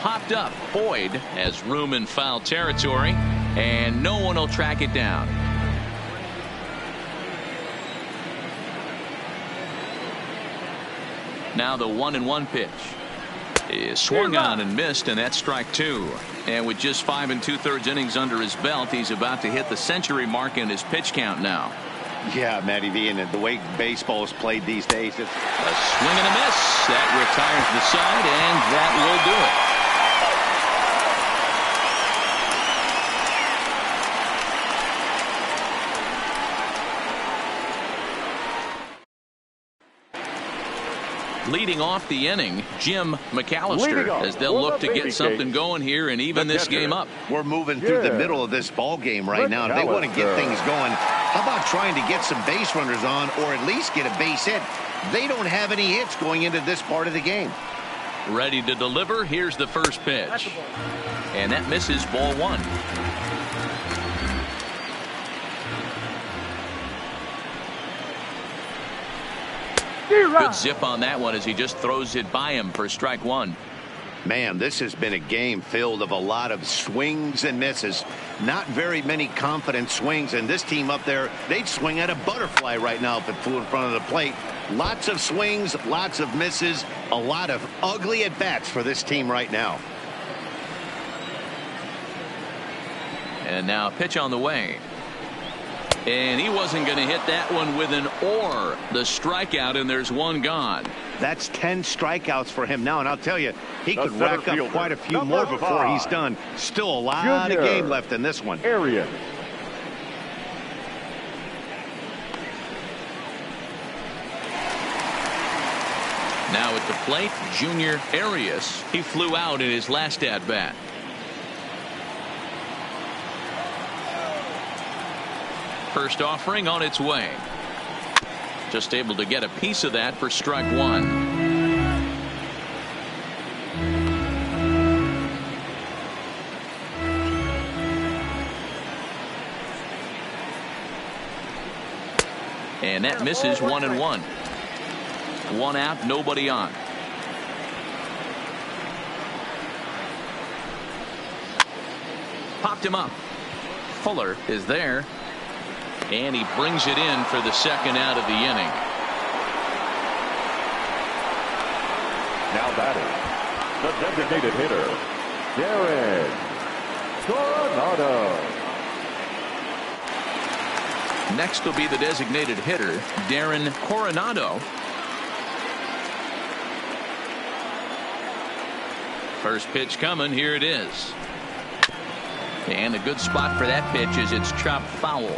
Popped up. Boyd has room in foul territory, and no one will track it down. Now the 1-1 pitch is swung on and missed, and that's strike 2. And with just 5 2/3 innings under his belt, he's about to hit the century mark in his pitch count now. Yeah, Matty V, and the way baseball is played these days, it's a swing and a miss that retires the side, and that will do it. Leading off the inning, Jim McAllister, as they'll look to get something going here and even this game up. We're moving through the middle of this ball game right now. They want to get things going. How about trying to get some base runners on, or at least get a base hit? They don't have any hits going into this part of the game. Ready to deliver. Here's the first pitch. And that misses, ball 1. Good zip on that one as he just throws it by him for strike 1. Man, this has been a game filled of a lot of swings and misses. Not very many confident swings, and this team up there, they'd swing at a butterfly right now if it flew in front of the plate. Lots of swings, lots of misses, a lot of ugly at-bats for this team right now. And now a pitch on the way. And he wasn't going to hit that one with an or. The strikeout, and there's one gone. That's 10 strikeouts for him now, and I'll tell you, he could rack up quite a few more before he's done. Still a lot of game left in this one. Arias. Now at the plate, Junior Arias. He flew out in his last at-bat. First offering on its way. Just able to get a piece of that for strike 1. And that misses, 1-1. 1 out, nobody on. Popped him up. Fuller is there. And he brings it in for the second out of the inning. Now batting, the designated hitter, Darren Coronado. Next will be the designated hitter, Darren Coronado. First pitch coming. Here it is. And a good spot for that pitch is it's chopped foul.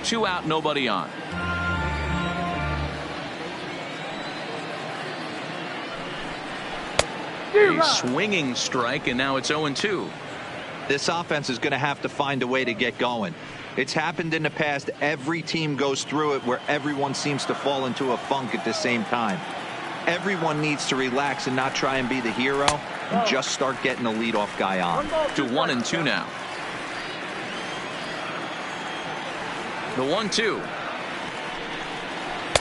2 out, nobody on. A swinging strike, and now it's 0-2. This offense is going to have to find a way to get going. It's happened in the past. Every team goes through it where everyone seems to fall into a funk at the same time. Everyone needs to relax and not try and be the hero and just start getting the leadoff guy on. To 1-2 now. The 1-2.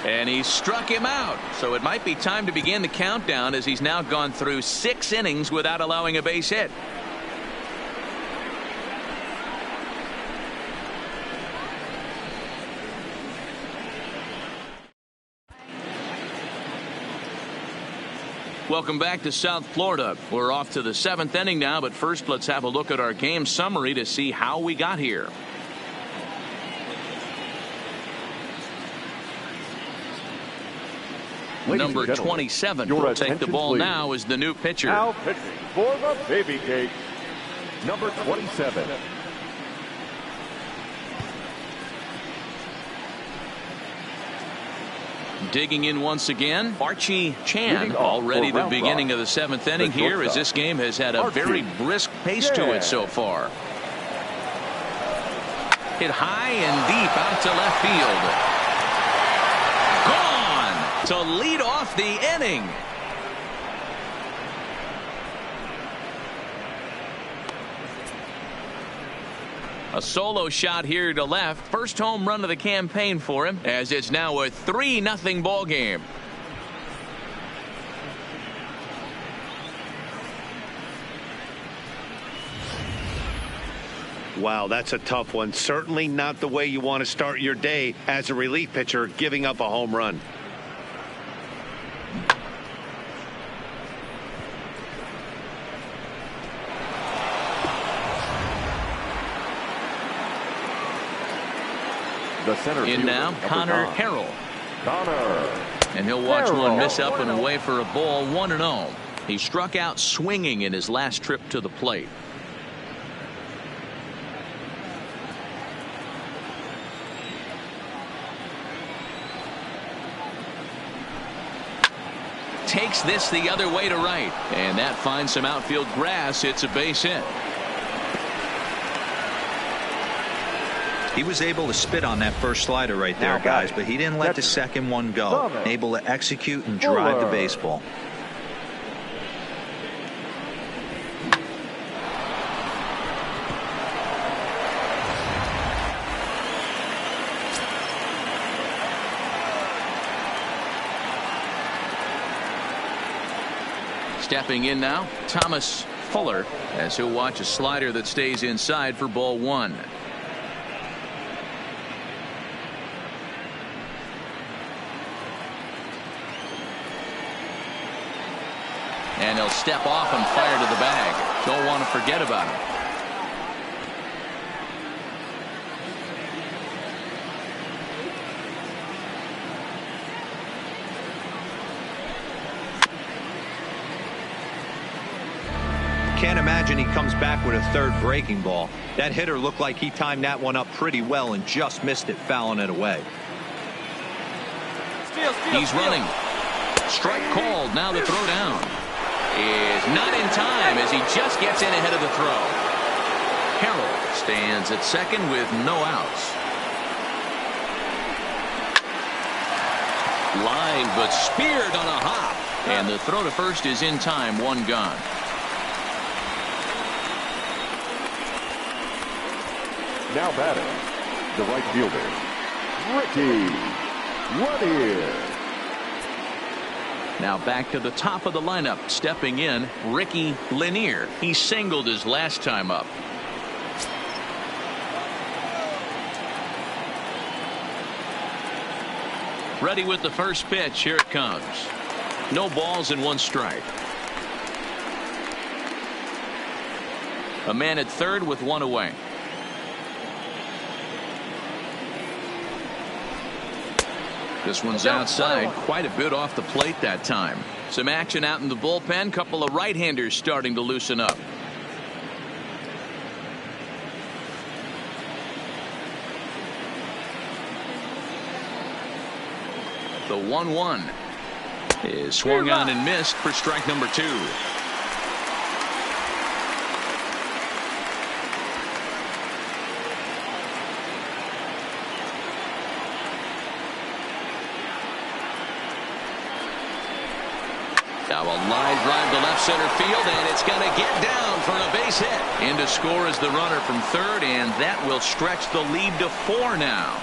And he struck him out. So it might be time to begin the countdown as he's now gone through 6 innings without allowing a base hit. Welcome back to South Florida. We're off to the 7th inning now, but first let's have a look at our game summary to see how we got here. Number 27 will take the ball now as the new pitcher. Now pitching for the Baby Cakes, number 27. Digging in once again, Archie Chan. Already the beginning of the 7th inning here as this game has had a very brisk pace to it so far. Hit high and deep out to left field. To lead off the inning. A solo shot here to left. First home run of the campaign for him, as it's now a 3-0 ball game. Wow, that's a tough one. Certainly not the way you want to start your day as a relief pitcher, giving up a home run. The center in now, Connor Harrell. And he'll watch one miss up and away for a ball, 1-0. He struck out swinging in his last trip to the plate. Takes this the other way to right, and that finds some outfield grass. It's a base hit. He was able to spit on that first slider right there, guys, but he didn't let the second one go. Able to execute and drive the baseball. Stepping in now, Thomas Fuller, as he'll watch a slider that stays inside for ball 1. And he'll step off and fire to the bag. Don't want to forget about him. Can't imagine he comes back with a third breaking ball. That hitter looked like he timed that one up pretty well and just missed it, fouling it away. He's running. Strike called. Now the throw down is not in time as he just gets in ahead of the throw. Harrell stands at second with no outs. Line but speared on a hop, and the throw to first is in time. 1 gone. Now batting, the right fielder, Ricky Lanier. Now back to the top of the lineup. Stepping in, Ricky Lanier. He singled his last time up. Ready with the first pitch. Here it comes. No balls and 1 strike. A man at third with 1 away. This one's outside, quite a bit off the plate that time. Some action out in the bullpen. Couple of right-handers starting to loosen up. The 1-1 is swung on and missed for strike number 2. Now a line drive to left center field, and it's going to get down for a base hit. In to score is the runner from third, and that will stretch the lead to 4 now.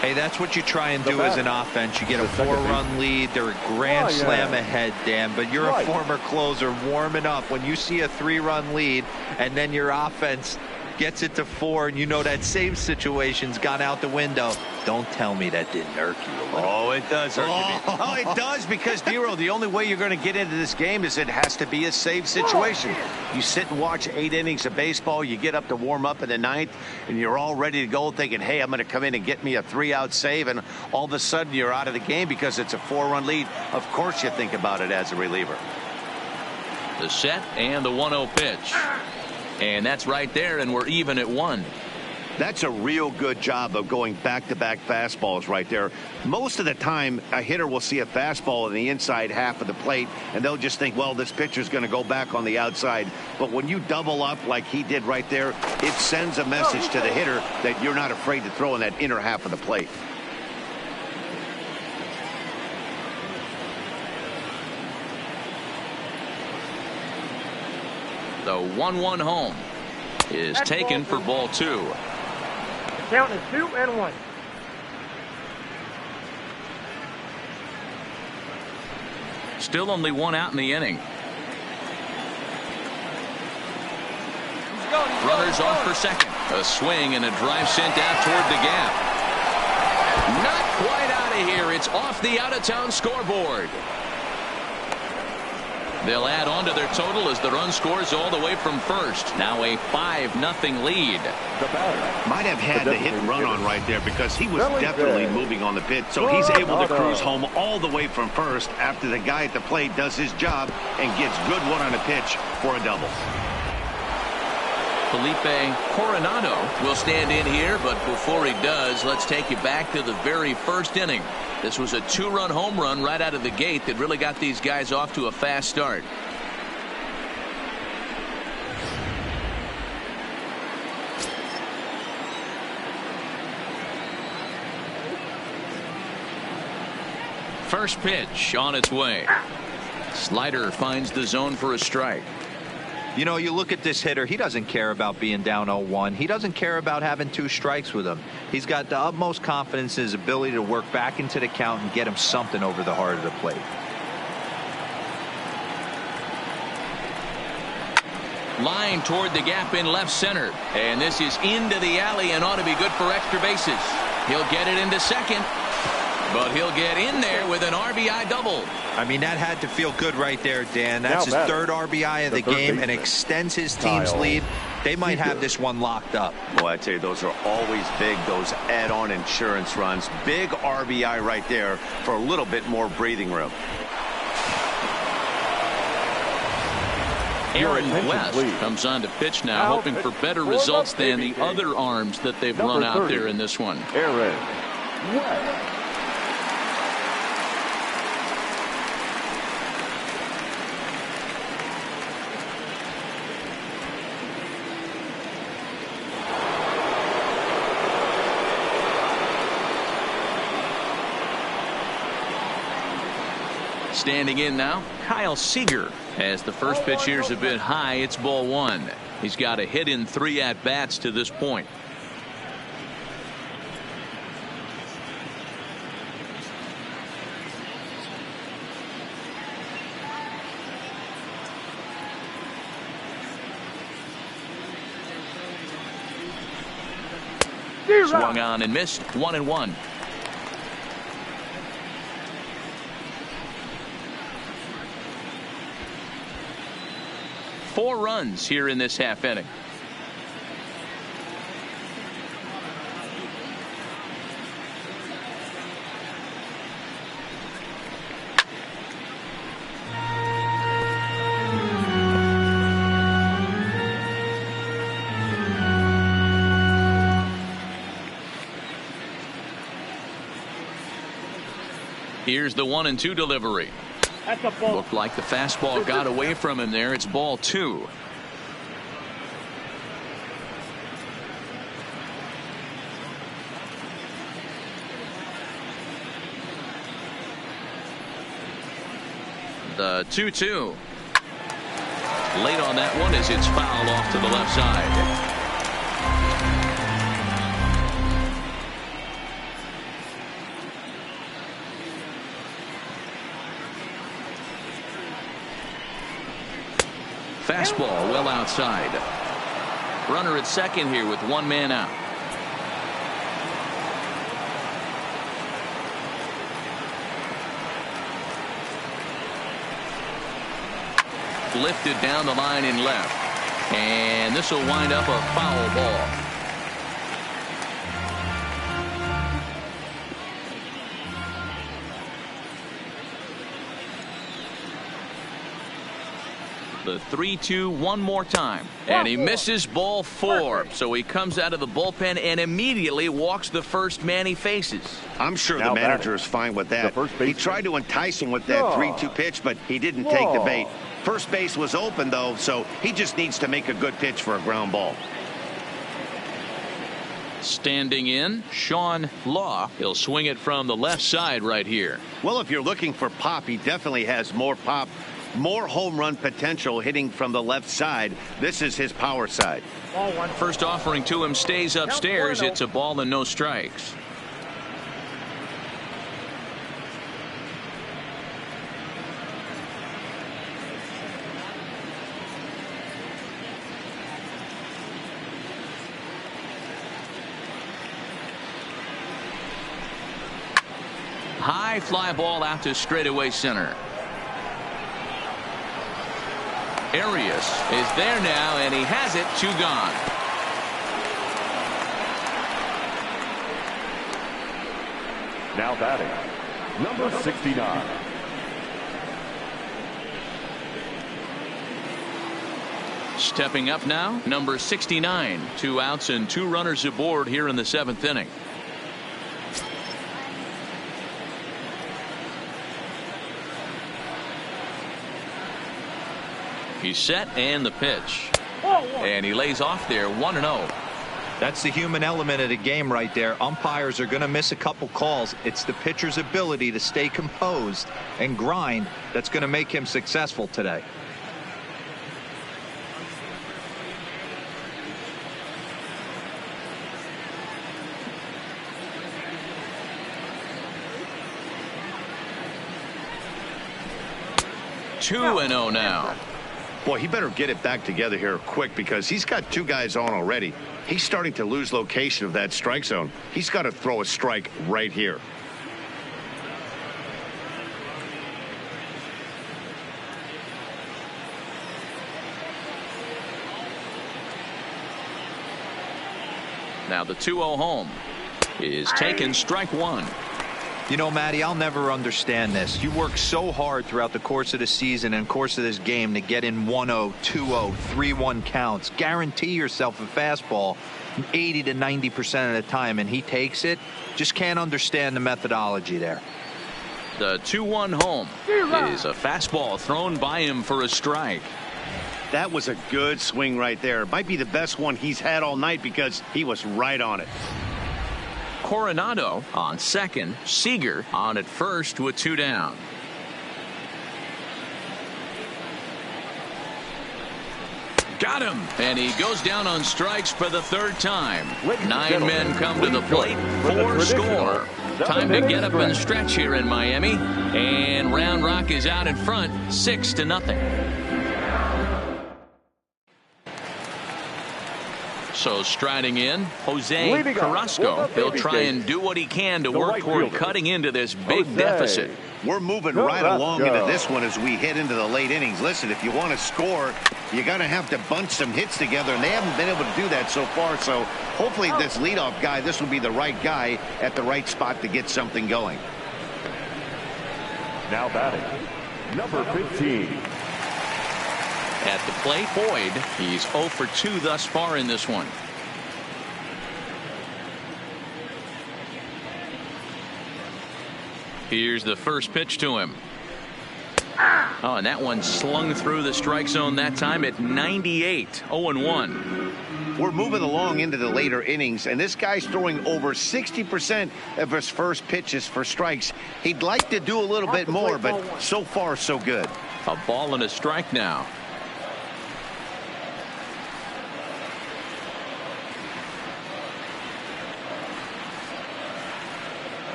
Hey, that's what you try and do as an offense. You get a 4-run lead. They're a grand slam ahead, Dan, but you're a former closer warming up. When you see a 3-run lead and then your offense gets it to 4, and you know that same situation's gone out the window, don't tell me that didn't irk you a little. Oh, it does irk me. Oh, it does, because, DeVoe, the only way you're going to get into this game is it has to be a save situation. You sit and watch 8 innings of baseball, you get up to warm up in the 9th, and you're all ready to go thinking, hey, I'm going to come in and get me a 3-out save, and all of a sudden you're out of the game because it's a 4-run lead. Of course you think about it as a reliever. The set and the 1-0 pitch. And that's right there, and we're even at 1. That's a real good job of going back-to-back fastballs right there. Most of the time, a hitter will see a fastball in the inside half of the plate, and they'll just think, well, this pitcher's going to go back on the outside. But when you double up like he did right there, it sends a message to the hitter that you're not afraid to throw in that inner half of the plate. The 1-1 home is taken for ball 2. Count is 2-1. Still only 1 out in the inning. Runners off for second. A swing and a drive sent out toward the gap. Not quite out of here. It's off the out-of-town scoreboard. They'll add on to their total as the run scores all the way from first. Now a 5-0 lead. Might have had the hit and run on right there because he was definitely moving on the pitch. So he's able to cruise home all the way from first after the guy at the plate does his job and gets good one on a pitch for a double. Felipe Coronado will stand in here, but before he does, let's take you back to the very first inning. This was a 2-run home run right out of the gate that really got these guys off to a fast start. First pitch on its way. Slider finds the zone for a strike. You know, you look at this hitter, he doesn't care about being down 0-1. He doesn't care about having 2 strikes with him. He's got the utmost confidence in his ability to work back into the count and get him something over the heart of the plate. Line toward the gap in left center. And this is into the alley and ought to be good for extra bases. He'll get it into second. But he'll get in there with an RBI double. I mean, that had to feel good right there, Dan. That's his 3rd RBI of the game and extends his team's lead. They might have this one locked up. Boy, I tell you, those are always big, those add-on insurance runs. Big RBI right there for a little bit more breathing room. Aaron West comes on to pitch now, hoping for better results than the other arms that they've run out there in this one. Aaron West. Standing in now, Kyle Seager. As the first pitch here's a bit high, it's ball 1. He's got a hit in 3 at-bats to this point. Swung on and missed. 1-1. 4 runs here in this half inning. Here's the 1-2 delivery. That's a ball. Looked like the fastball got away from him there. It's ball 2. The 2-2. Late on that one as it's fouled off to the left side. Fastball well outside. Runner at second here with 1 man out. Lifted down the line in left. And this will wind up a foul ball. The 3-2 one more time, and he misses ball 4. So he comes out of the bullpen and immediately walks the first man he faces. I'm sure the manager is fine with that. He tried to entice him with that 3-2 pitch, but he didn't take the bait. First base was open though, so he just needs to make a good pitch for a ground ball. Standing in, Sean Law. He'll swing it from the left side right here. Well, if you're looking for pop, he definitely has more pop. More home run potential hitting from the left side. This is his power side. Ball 1. First offering to him stays upstairs. It's a ball and no strikes. High fly ball out to straightaway center. Arias is there now, and he has it. 2 gone. Now batting, number 69. Stepping up now, number 69. 2 outs and 2 runners aboard here in the 7th inning. He's set, and the pitch. And he lays off there 1-0. That's the human element of the game right there. Umpires are going to miss a couple calls. It's the pitcher's ability to stay composed and grind that's going to make him successful today. Two and 0 now. Boy, he better get it back together here quick because he's got 2 guys on already. He's starting to lose location of that strike zone. He's got to throw a strike right here. Now the 2-0 home is taken. Strike 1. You know, Matty, I'll never understand this. You work so hard throughout the course of the season and course of this game to get in 1-0, 2-0, 3-1 counts. Guarantee yourself a fastball 80 to 90% of the time, and he takes it. Just can't understand the methodology there. The 2-1 home is a fastball thrown by him for a strike. That was a good swing right there. Might be the best one he's had all night because he was right on it. Coronado on second. Seager on at first with 2 down. Got him, and he goes down on strikes for the 3rd time. 9 men come to the plate, 4 score. Time to get up and stretch here in Miami, and Round Rock is out in front 6-0. So striding in, Jose Carrasco. He'll try and do what he can to work toward cutting into this big deficit. We're moving right along into this one as we head into the late innings. Listen, if you want to score, you're going to have to bunch some hits together, and they haven't been able to do that so far. So hopefully this leadoff guy, this will be the right guy at the right spot to get something going. Now batting, number 15. At the plate, Boyd. He's 0 for 2 thus far in this one. Here's the first pitch to him. Oh, and that one slung through the strike zone that time at 98. 0-1. We're moving along into the later innings, and this guy's throwing over 60% of his first pitches for strikes. He'd like to do a little bit more, but so far so good. A ball and a strike now.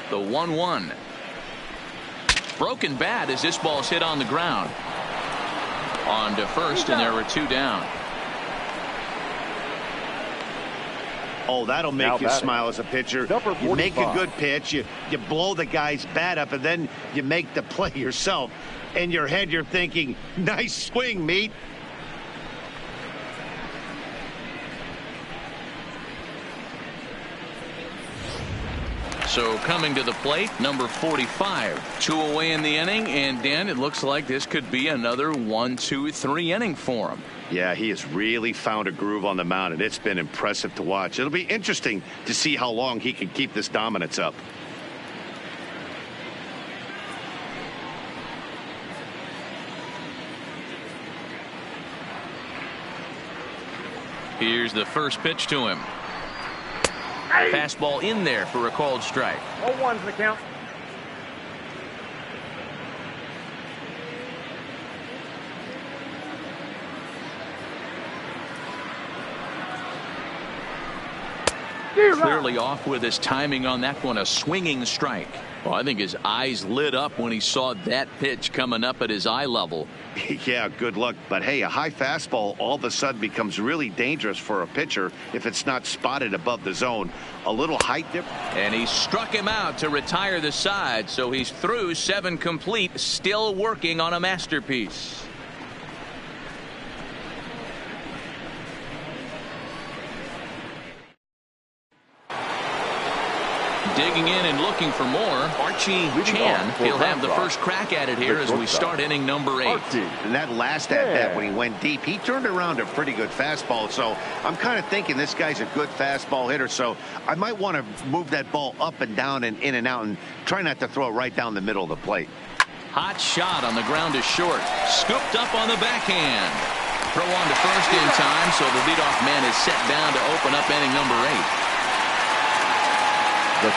The 1-1. Broken bat as this ball's hit on the ground. On to first, and there were 2 down. Oh, that'll make you smile as a pitcher. You make a good pitch, you blow the guy's bat up, and then you make the play yourself. In your head, you're thinking, nice swing, meat. So coming to the plate, number 45. 2 away in the inning, and Dan, it looks like this could be another 1-2-3 inning for him. Yeah, he has really found a groove on the mound, and it's been impressive to watch. It'll be interesting to see how long he can keep this dominance up. Here's the first pitch to him. Fastball in there for a called strike. 0-1's the count. Clearly off with his timing on that one. A swinging strike. Well, I think his eyes lit up when he saw that pitch coming up at his eye level. Yeah, good luck. But hey, a high fastball all of a sudden becomes really dangerous for a pitcher if it's not spotted above the zone. A little height dip. And he struck him out to retire the side. So he's through 7 complete, still working on a masterpiece. Digging in and looking for more, Archie Chan. He'll have the first crack at it here as we start inning number 8. And that last at-bat when he went deep, he turned around a pretty good fastball. So I'm kind of thinking this guy's a good fastball hitter. So I might want to move that ball up and down and in and out and try not to throw it right down the middle of the plate. Hot shot on the ground is short. Scooped up on the backhand. Throw on to first in time, so the leadoff man is set down to open up inning number 8.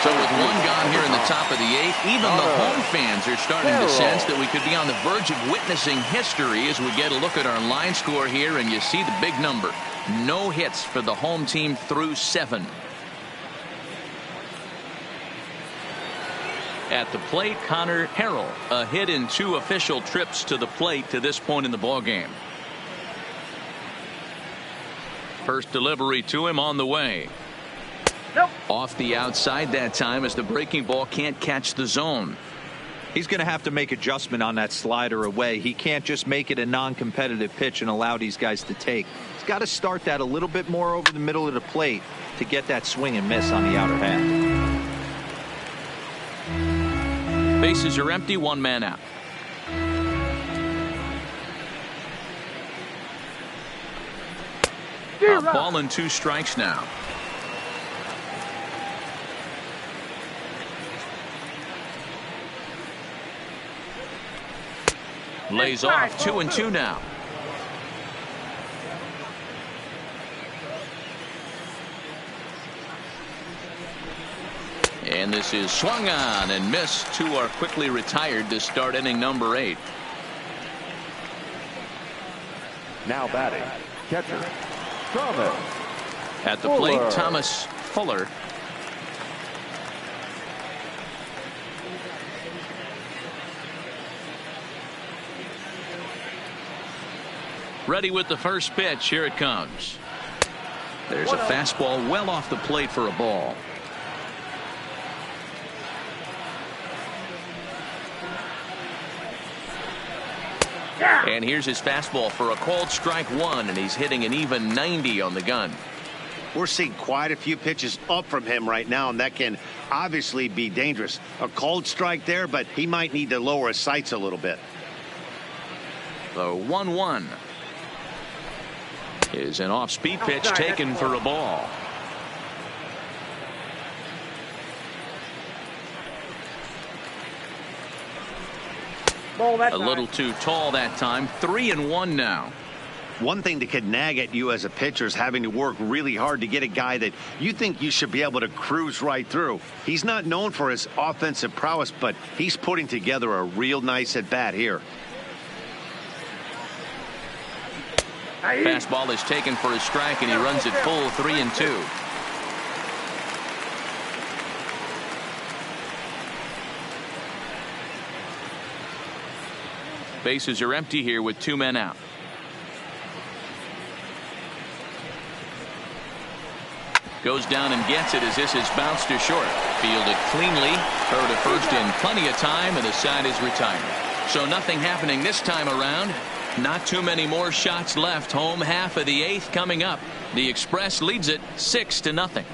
So with 1 gone here in the top of the 8th, even the home fans are starting to sense that we could be on the verge of witnessing history as we get a look at our line score here, and you see the big number. No hits for the home team through 7. At the plate, Connor Harrell. A hit in 2 official trips to the plate to this point in the ballgame. First delivery to him on the way. Nope. Off the outside that time as the breaking ball can't catch the zone. He's going to have to make adjustment on that slider away. He can't just make it a non-competitive pitch and allow these guys to take. He's got to start that a little bit more over the middle of the plate to get that swing and miss on the outer half. Bases are empty, 1 man out. A ball and 2 strikes now. Lays off 2-2 now. And this is swung on and missed. 2 are quickly retired to start inning number 8. Now batting, catcher Thomas. At the plate, Thomas Fuller. Ready with the first pitch. Here it comes. There's a fastball well off the plate for a ball. And here's his fastball for a called strike one, and he's hitting an even 90 on the gun. We're seeing quite a few pitches up from him right now, and that can obviously be dangerous. A called strike there, but he might need to lower his sights a little bit. The 1-1 is an off-speed pitch taken for a ball. A little too tall that time. 3-1 now. One thing that could nag at you as a pitcher is having to work really hard to get a guy that you think you should be able to cruise right through. He's not known for his offensive prowess, but he's putting together a real nice at-bat here. Fastball is taken for a strike, and he runs it full 3-2. Bases are empty here with 2 men out. Goes down and gets it as this is bounced to short. Fielded cleanly. Throw to first in plenty of time, and the side is retired. So nothing happening this time around. Not too many more shots left. Home half of the 8th coming up. The Express leads it 6-0.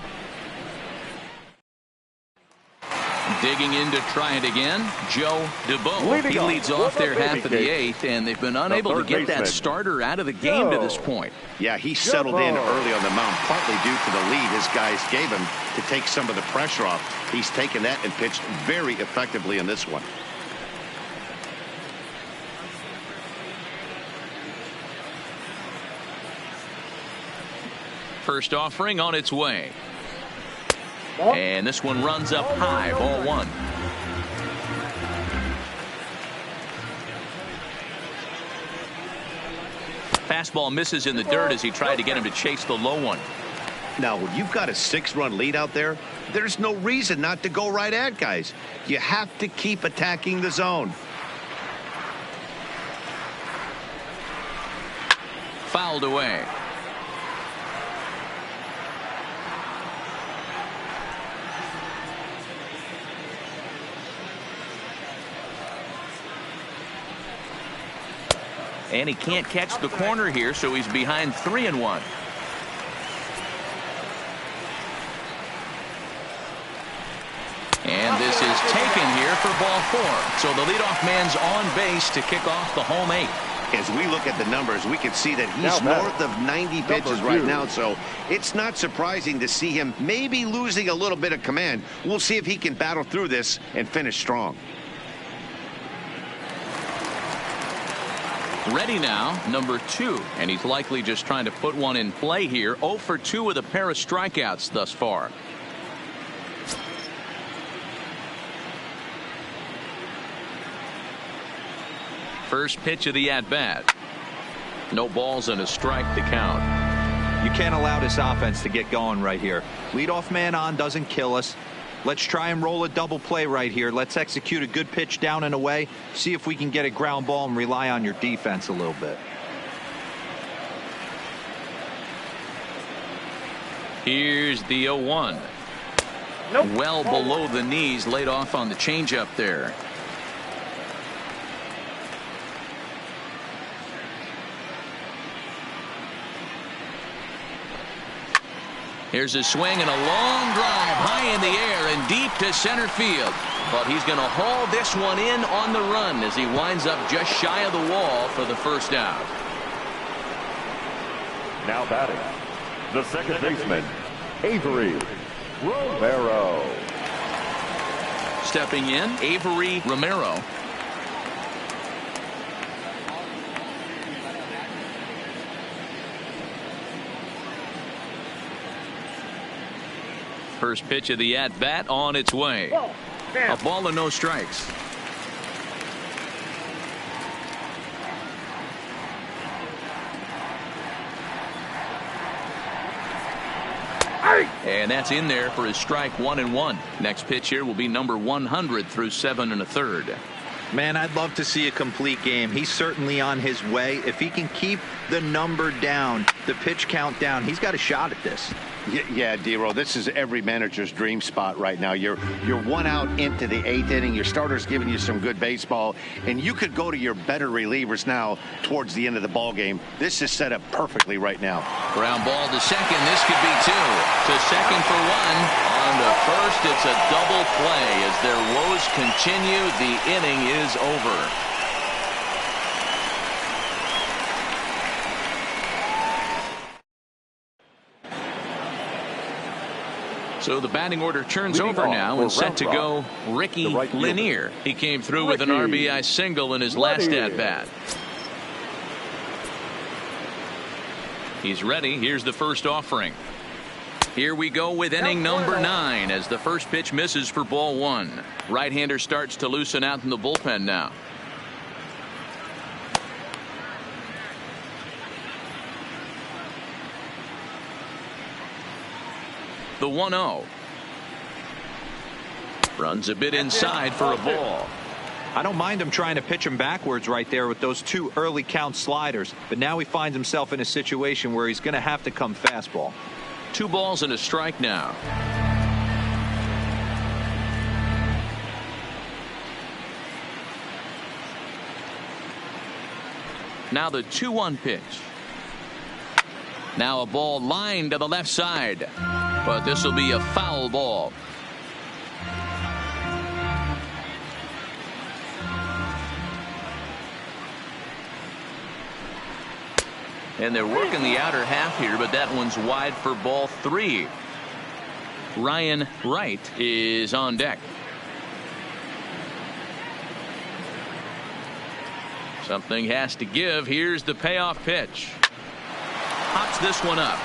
Digging in to try it again, Joe DeVoe. He leads off their half of the 8th, and they've been unable to get that starter out of the game to this point. Yeah, he settled in early on the mound, partly due to the lead his guys gave him to take some of the pressure off. He's taken that and pitched very effectively in this one. First offering on its way. And this one runs up high, ball 1. Fastball misses in the dirt as he tried to get him to chase the low one. Now, when you've got a 6-run lead out there, there's no reason not to go right at guys. You have to keep attacking the zone. Fouled away. And he can't catch the corner here, so he's behind 3-1. And this is taken here for ball 4. So the leadoff man's on base to kick off the home 8. As we look at the numbers, we can see that he's north of 90 pitches right now, so it's not surprising to see him maybe losing a little bit of command. We'll see if he can battle through this and finish strong. Ready now, number 2, and he's likely just trying to put one in play here. 0 for 2 with a pair of strikeouts thus far. First pitch of the at-bat. No balls and a strike to count. You can't allow this offense to get going right here. Leadoff man on doesn't kill us. Let's try and roll a double play right here. Let's execute a good pitch down and away. See if we can get a ground ball and rely on your defense a little bit. Here's the 0-1. Well below the knees, laid off on the changeup there. Here's a swing and a long drive high in the air and deep to center field. But he's going to haul this one in on the run as he winds up just shy of the wall for the first out. Now batting, the second baseman, Avery Romero. Stepping in, Avery Romero. First pitch of the at-bat on its way. A ball and no strikes. And that's in there for his strike 1-1. Next pitch here will be number 100 through 7 1/3. Man, I'd love to see a complete game. He's certainly on his way. If he can keep the number down, the pitch count down, he's got a shot at this. Yeah, D-Roll, this is every manager's dream spot right now. You're one out into the 8th inning. Your starter's giving you some good baseball, and you could go to your better relievers now towards the end of the ball game. This is set up perfectly right now. Ground ball to second. This could be 2. To second for 1. On to first, it's a double play. As their woes continue, the inning is over. So the batting order turns over now and set to go Ricky Lanier. He came through with an RBI single in his last at-bat. He's ready. Here's the first offering. Here we go with inning number 9 as the first pitch misses for ball 1. Right-hander starts to loosen out in the bullpen now. The 1-0. Runs a bit inside for a ball. I don't mind him trying to pitch him backwards right there with those 2 early count sliders, but now he finds himself in a situation where he's going to have to come fastball. 2 balls and a strike now. Now the 2-1 pitch. Now a ball lined to the left side. But this will be a foul ball. And they're working the outer half here, but that one's wide for ball 3. Ryan Wright is on deck. Something has to give. Here's the payoff pitch. Pops this one up.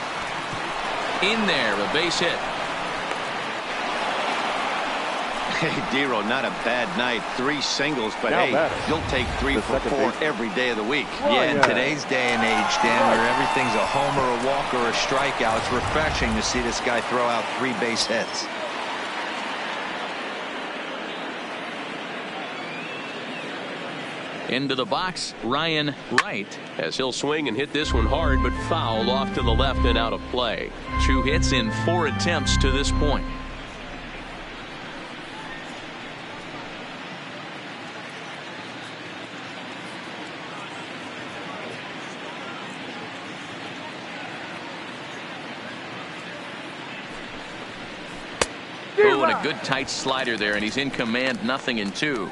In there, a base hit. Hey, D-Roll, not a bad night. 3 singles, but hey, you'll take 3 for 4 every day of the week. Yeah, in today's day and age, Dan, where everything's a homer, a walk, or a strikeout, it's refreshing to see this guy throw out 3 base hits. Into the box, Ryan Wright, as he'll swing and hit this one hard, but foul off to the left and out of play. 2 hits in 4 attempts to this point. Oh, and a good tight slider there, and he's in command, 0-2.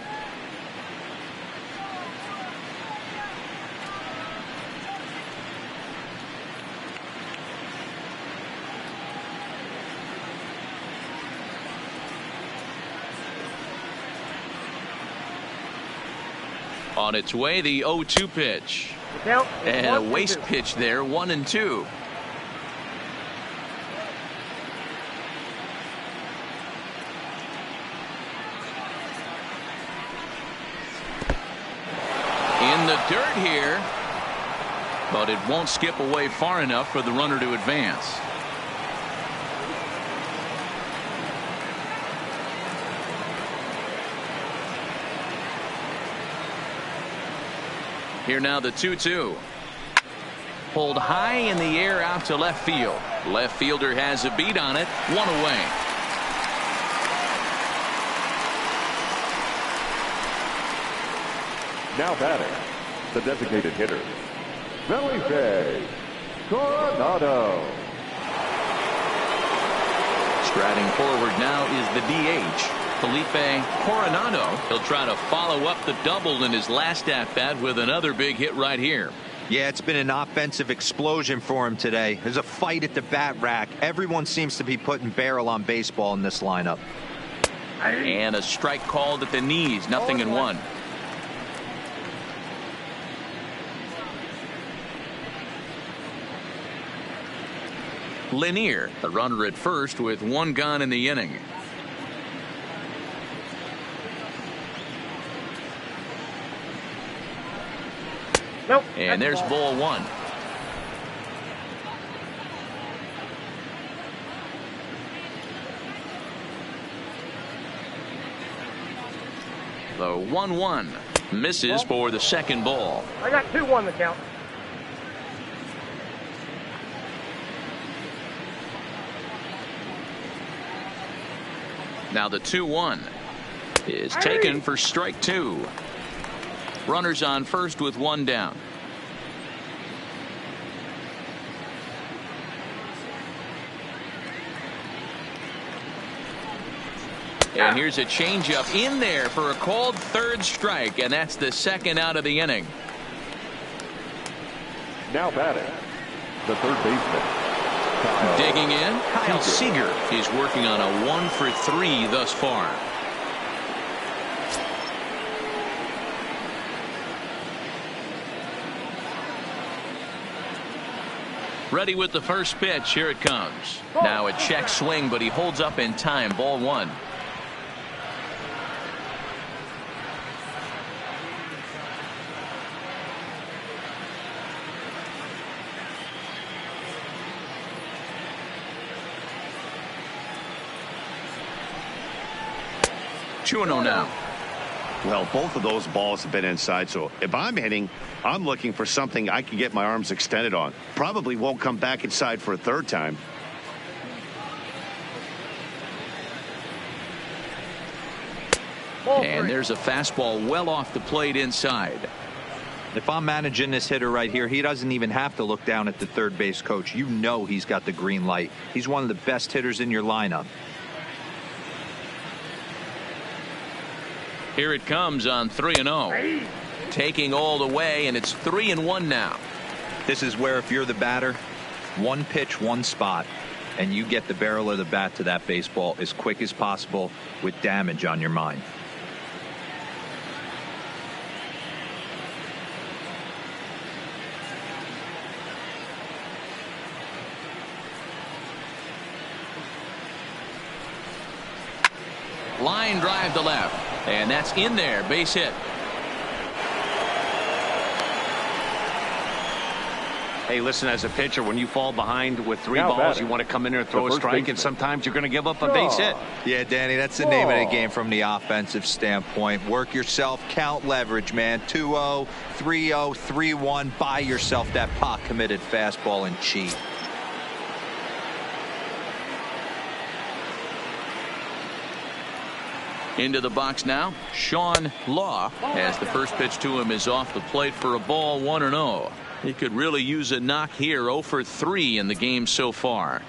On its way, the 0-2 pitch. And a waste pitch there, 1-2. In the dirt here, but it won't skip away far enough for the runner to advance. Here now the 2-2. Pulled high in the air out to left field. Left fielder has a beat on it. 1 away. Now batting, the designated hitter, Felipe Coronado. Striding forward now is the DH, Felipe Coronado. He'll try to follow up the double in his last at-bat with another big hit right here. Yeah, it's been an offensive explosion for him today. There's a fight at the bat rack. Everyone seems to be putting barrel on baseball in this lineup. And a strike called at the knees, 0-1. Lanier, the runner at first with 1 gone in the inning. Nope. And there's ball 1. The 1-1 misses for the second ball. I got 2-1 the count. Now the 2-1 is taken for strike 2. Runners on first with one down. And here's a changeup in there for a called third strike, and that's the second out of the inning. Now batting, the third baseman. Digging in, Kyle Seager. He's working on a 1-for-3 thus far. Ready with the first pitch. Here it comes. Now a check swing, but he holds up in time. Ball 1. Two-0 now. Well, both of those balls have been inside, so if I'm hitting, I'm looking for something I can get my arms extended on. Probably won't come back inside for a third time. And there's a fastball well off the plate inside. If I'm managing this hitter right here, he doesn't even have to look down at the third base coach. You know he's got the green light. He's one of the best hitters in your lineup. Here it comes on 3-0. Taking all the way, and it's 3-1 now. This is where if you're the batter, one pitch, one spot, and you get the barrel of the bat to that baseball as quick as possible with damage on your mind. Line drive to left. And that's in there. Base hit. Hey, listen, as a pitcher, when you fall behind with 3 Now balls, batting, you want to come in there and throw a first strike, baseman. and sometimes you're going to give up a base hit. Yeah, Danny, that's the name of the game from the offensive standpoint. Work yourself, count leverage, man. 2-0, 3-0, 3-1. Buy yourself that pot-committed fastball and cheat. Into the box now, Sean Law, as the first pitch to him is off the plate for a ball. 1-0. He could really use a knock here. 0-for-3 in the game so far.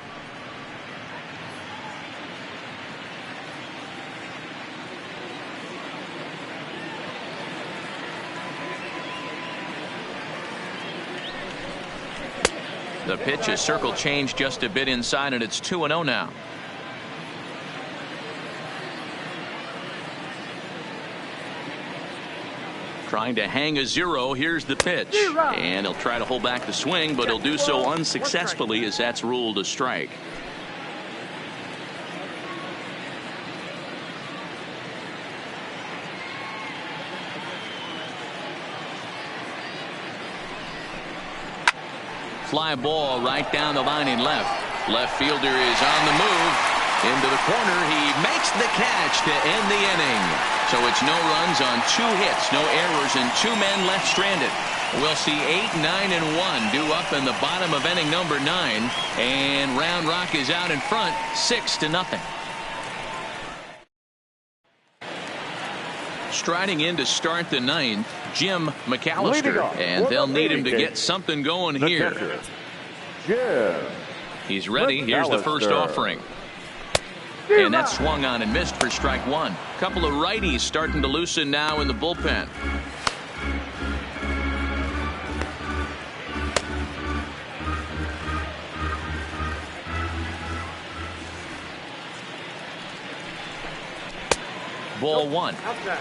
The pitch is circle change just a bit inside, and it's 2-0 now. Trying to hang a 0. Here's the pitch. And he'll try to hold back the swing, but he'll do so unsuccessfully as that's ruled a strike. Fly ball right down the line in left. Left fielder is on the move. Into the corner. He makes the catch to end the inning. So it's no runs on 2 hits, no errors, and 2 men left stranded. We'll see 8, 9, and 1 due up in the bottom of inning number 9. And Round Rock is out in front, 6-0. Striding in to start the 9th, Jim McAllister. And they'll need him to get something going here. He's ready. Here's the first offering. And that swung on and missed for strike 1. Couple of righties starting to loosen now in the bullpen. Ball 1. Outside.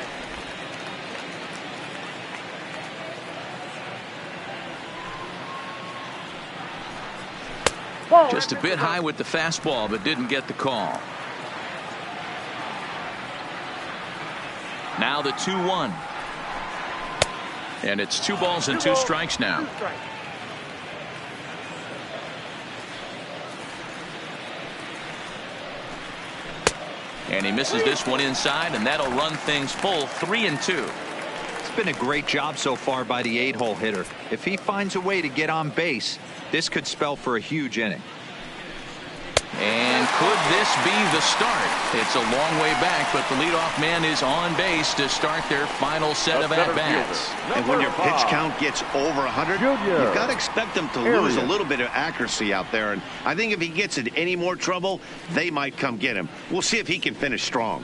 Just a bit high with the fastball, but didn't get the call. Now the 2-1. And it's 2 balls and 2 strikes now. And he misses this one inside, and that'll run things full 3-2. It's been a great job so far by the 8-hole hitter. If he finds a way to get on base, this could spell for a huge inning. And could this be the start? It's a long way back, but the leadoff man is on base to start their final set of at-bats. And when your pitch count gets over 100, you've got to expect them to lose a little bit of accuracy out there. And I think if he gets in any more trouble, they might come get him. We'll see if he can finish strong.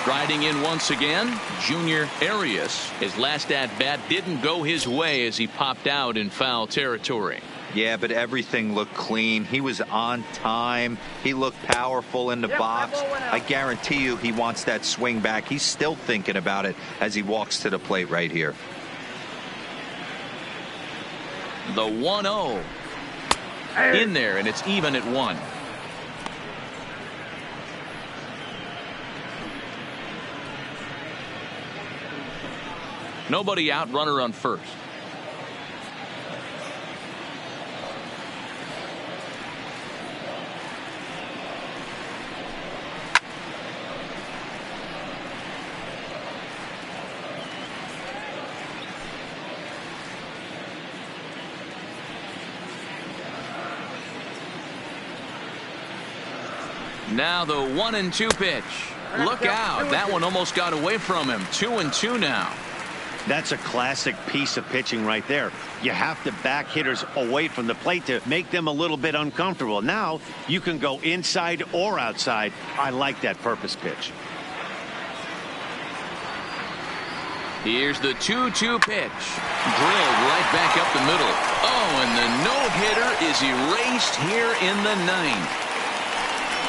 Striding in once again, Junior Arias. His last at-bat didn't go his way as he popped out in foul territory. Yeah, but everything looked clean. He was on time. He looked powerful in the box. I guarantee you he wants that swing back. He's still thinking about it as he walks to the plate right here. The 1-0 in there, and it's even at 1. Nobody out, runner on first. Now the 1-2 pitch. Look out. That one almost got away from him. 2-2 now. That's a classic piece of pitching right there. You have to back hitters away from the plate to make them a little bit uncomfortable. Now you can go inside or outside. I like that purpose pitch. Here's the 2-2 pitch. Drilled right back up the middle. Oh, and the no-hitter is erased here in the 9th.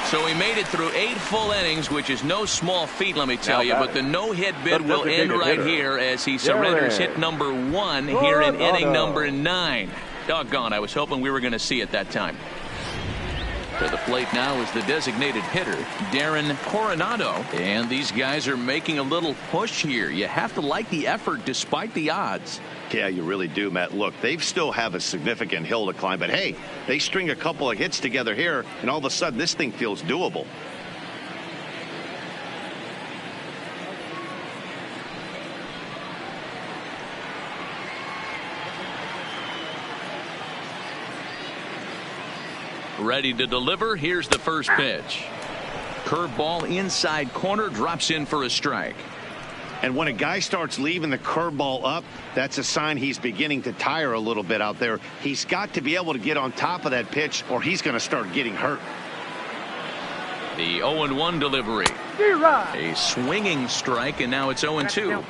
So he made it through 8 full innings, which is no small feat, let me tell you. But the no-hit bid will end right here as he surrenders hit number 1 here in inning number 9. Doggone, I was hoping we were going to see it that time. To the plate now is the designated hitter, Darren Coronado. And these guys are making a little push here. You have to like the effort despite the odds. Yeah, you really do, Matt. Look, they still have a significant hill to climb, but hey, they string a couple of hits together here, and all of a sudden this thing feels doable. Ready to deliver. Here's the first pitch. Curveball inside corner, drops in for a strike. And when a guy starts leaving the curveball up, that's a sign he's beginning to tire a little bit out there. He's got to be able to get on top of that pitch or he's going to start getting hurt. The 0-1 delivery. A swinging strike, and now it's 0-2.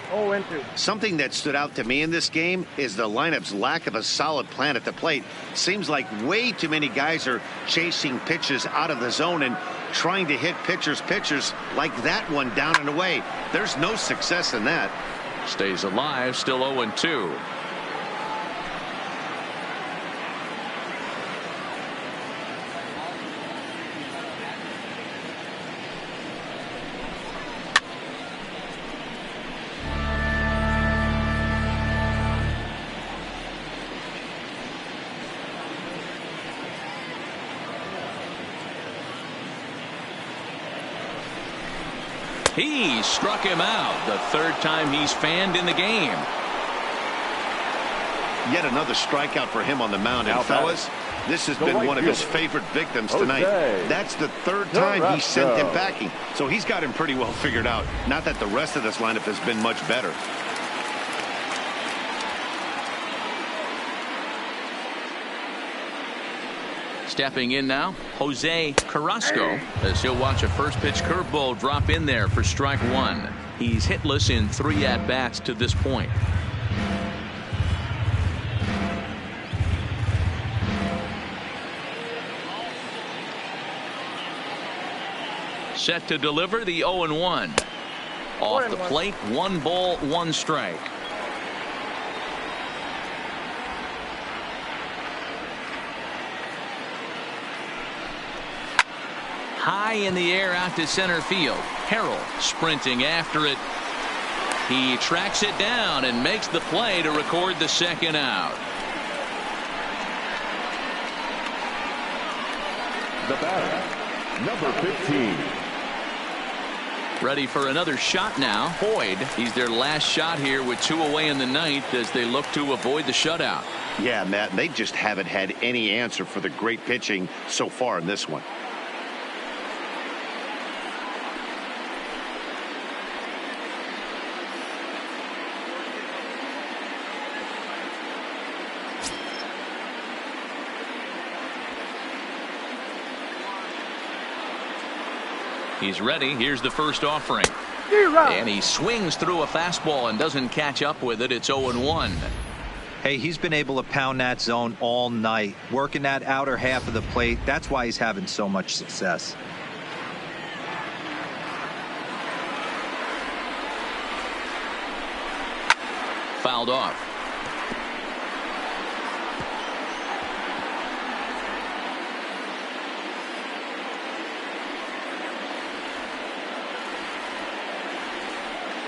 Something that stood out to me in this game is the lineup's lack of a solid plan at the plate. Seems like way too many guys are chasing pitches out of the zone and trying to hit pitchers like that one down and away. There's no success in that. Stays alive, still 0-2. He struck him out, the third time he's fanned in the game. Yet another strikeout for him on the mound. And fellas, this has been one of his favorite victims tonight. That's the third time he sent him packing. So he's got him pretty well figured out. Not that the rest of this lineup has been much better. Stepping in now, Jose Carrasco, as he'll watch a first pitch curveball drop in there for strike 1. He's hitless in 3 at-bats to this point. Set to deliver the 0-1. Off the plate, 1 ball, 1 strike. High in the air out to center field. Harrell sprinting after it. He tracks it down and makes the play to record the second out. The batter, number 15, Ready for another shot now. Boyd, he's their last shot here with 2 away in the ninth as they look to avoid the shutout. Yeah, Matt, they just haven't had any answer for the great pitching so far in this one. He's ready. Here's the first offering. And he swings through a fastball and doesn't catch up with it. It's 0-1. Hey, he's been able to pound that zone all night, working that outer half of the plate. That's why he's having so much success. Fouled off.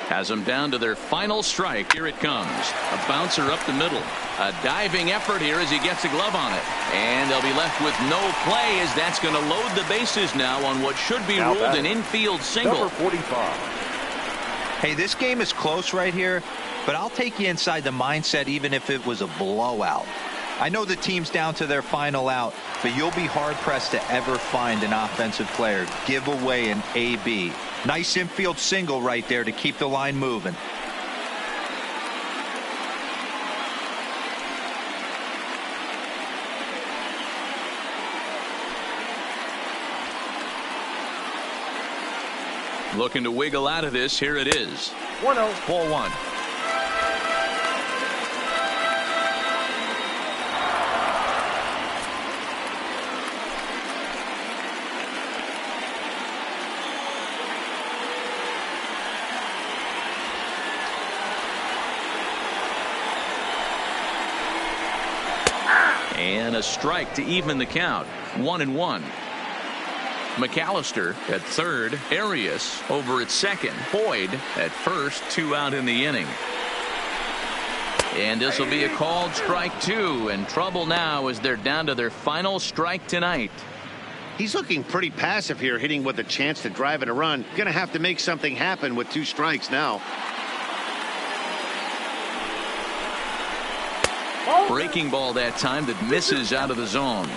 Has them down to their final strike. Here it comes. A bouncer up the middle. A diving effort here as he gets a glove on it. And they'll be left with no play as that's going to load the bases now on what should be ruled an infield single. Number 45. Hey, this game is close right here, but I'll take you inside the mindset even if it was a blowout. I know the team's down to their final out, but you'll be hard-pressed to ever find an offensive player give away an AB. Nice infield single right there to keep the line moving. Looking to wiggle out of this. Here it is. 1-0. Ball one. And a strike to even the count. 1-1. McAllister at third. Arias over at second. Boyd at first. 2 out in the inning. And this will be a called strike 2. And trouble now as they're down to their final strike tonight. He's looking pretty passive here, hitting with a chance to drive in a run. Going to have to make something happen with 2 strikes now. Breaking ball that time that misses out of the zone.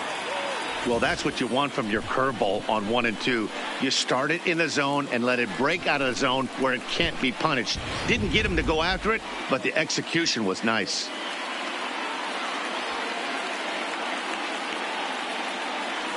Well, that's what you want from your curveball on 1 and 2. You start it in the zone and let it break out of the zone where it can't be punished. Didn't get him to go after it, but the execution was nice.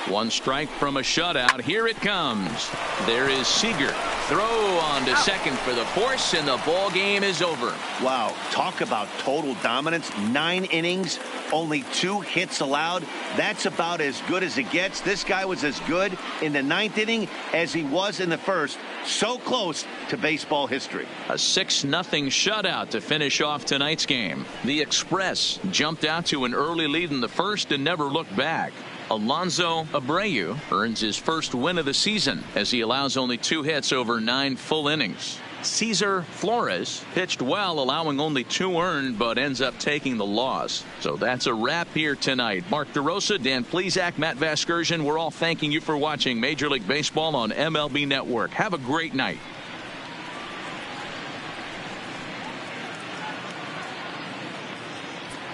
One strike from a shutout. Here it comes. There is Seager. Throw on to second for the force, and the ball game is over. Wow, talk about total dominance. 9 innings, only 2 hits allowed. That's about as good as it gets. This guy was as good in the 9th inning as he was in the first. So close to baseball history. A 6-0 shutout to finish off tonight's game. The Express jumped out to an early lead in the first and never looked back. Alonzo Abreu earns his first win of the season as he allows only 2 hits over 9 full innings. Cesar Flores pitched well, allowing only 2 earned, but ends up taking the loss. So that's a wrap here tonight. Mark DeRosa, Dan Plesac, Matt Vasgersian, we're all thanking you for watching Major League Baseball on MLB Network. Have a great night.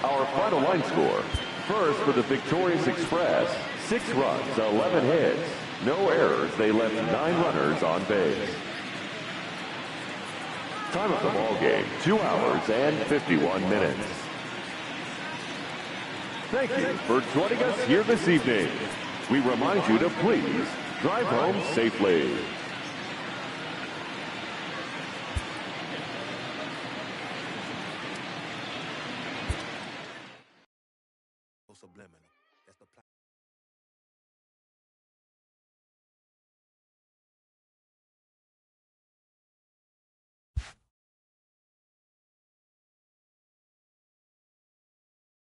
Our final line score. First for the victorious Express, 6 runs, 11 hits, no errors. They left 9 runners on base. Time of the ball game, 2 hours and 51 minutes. Thank you for joining us here this evening. We remind you to please drive home safely. Subliminal. That's the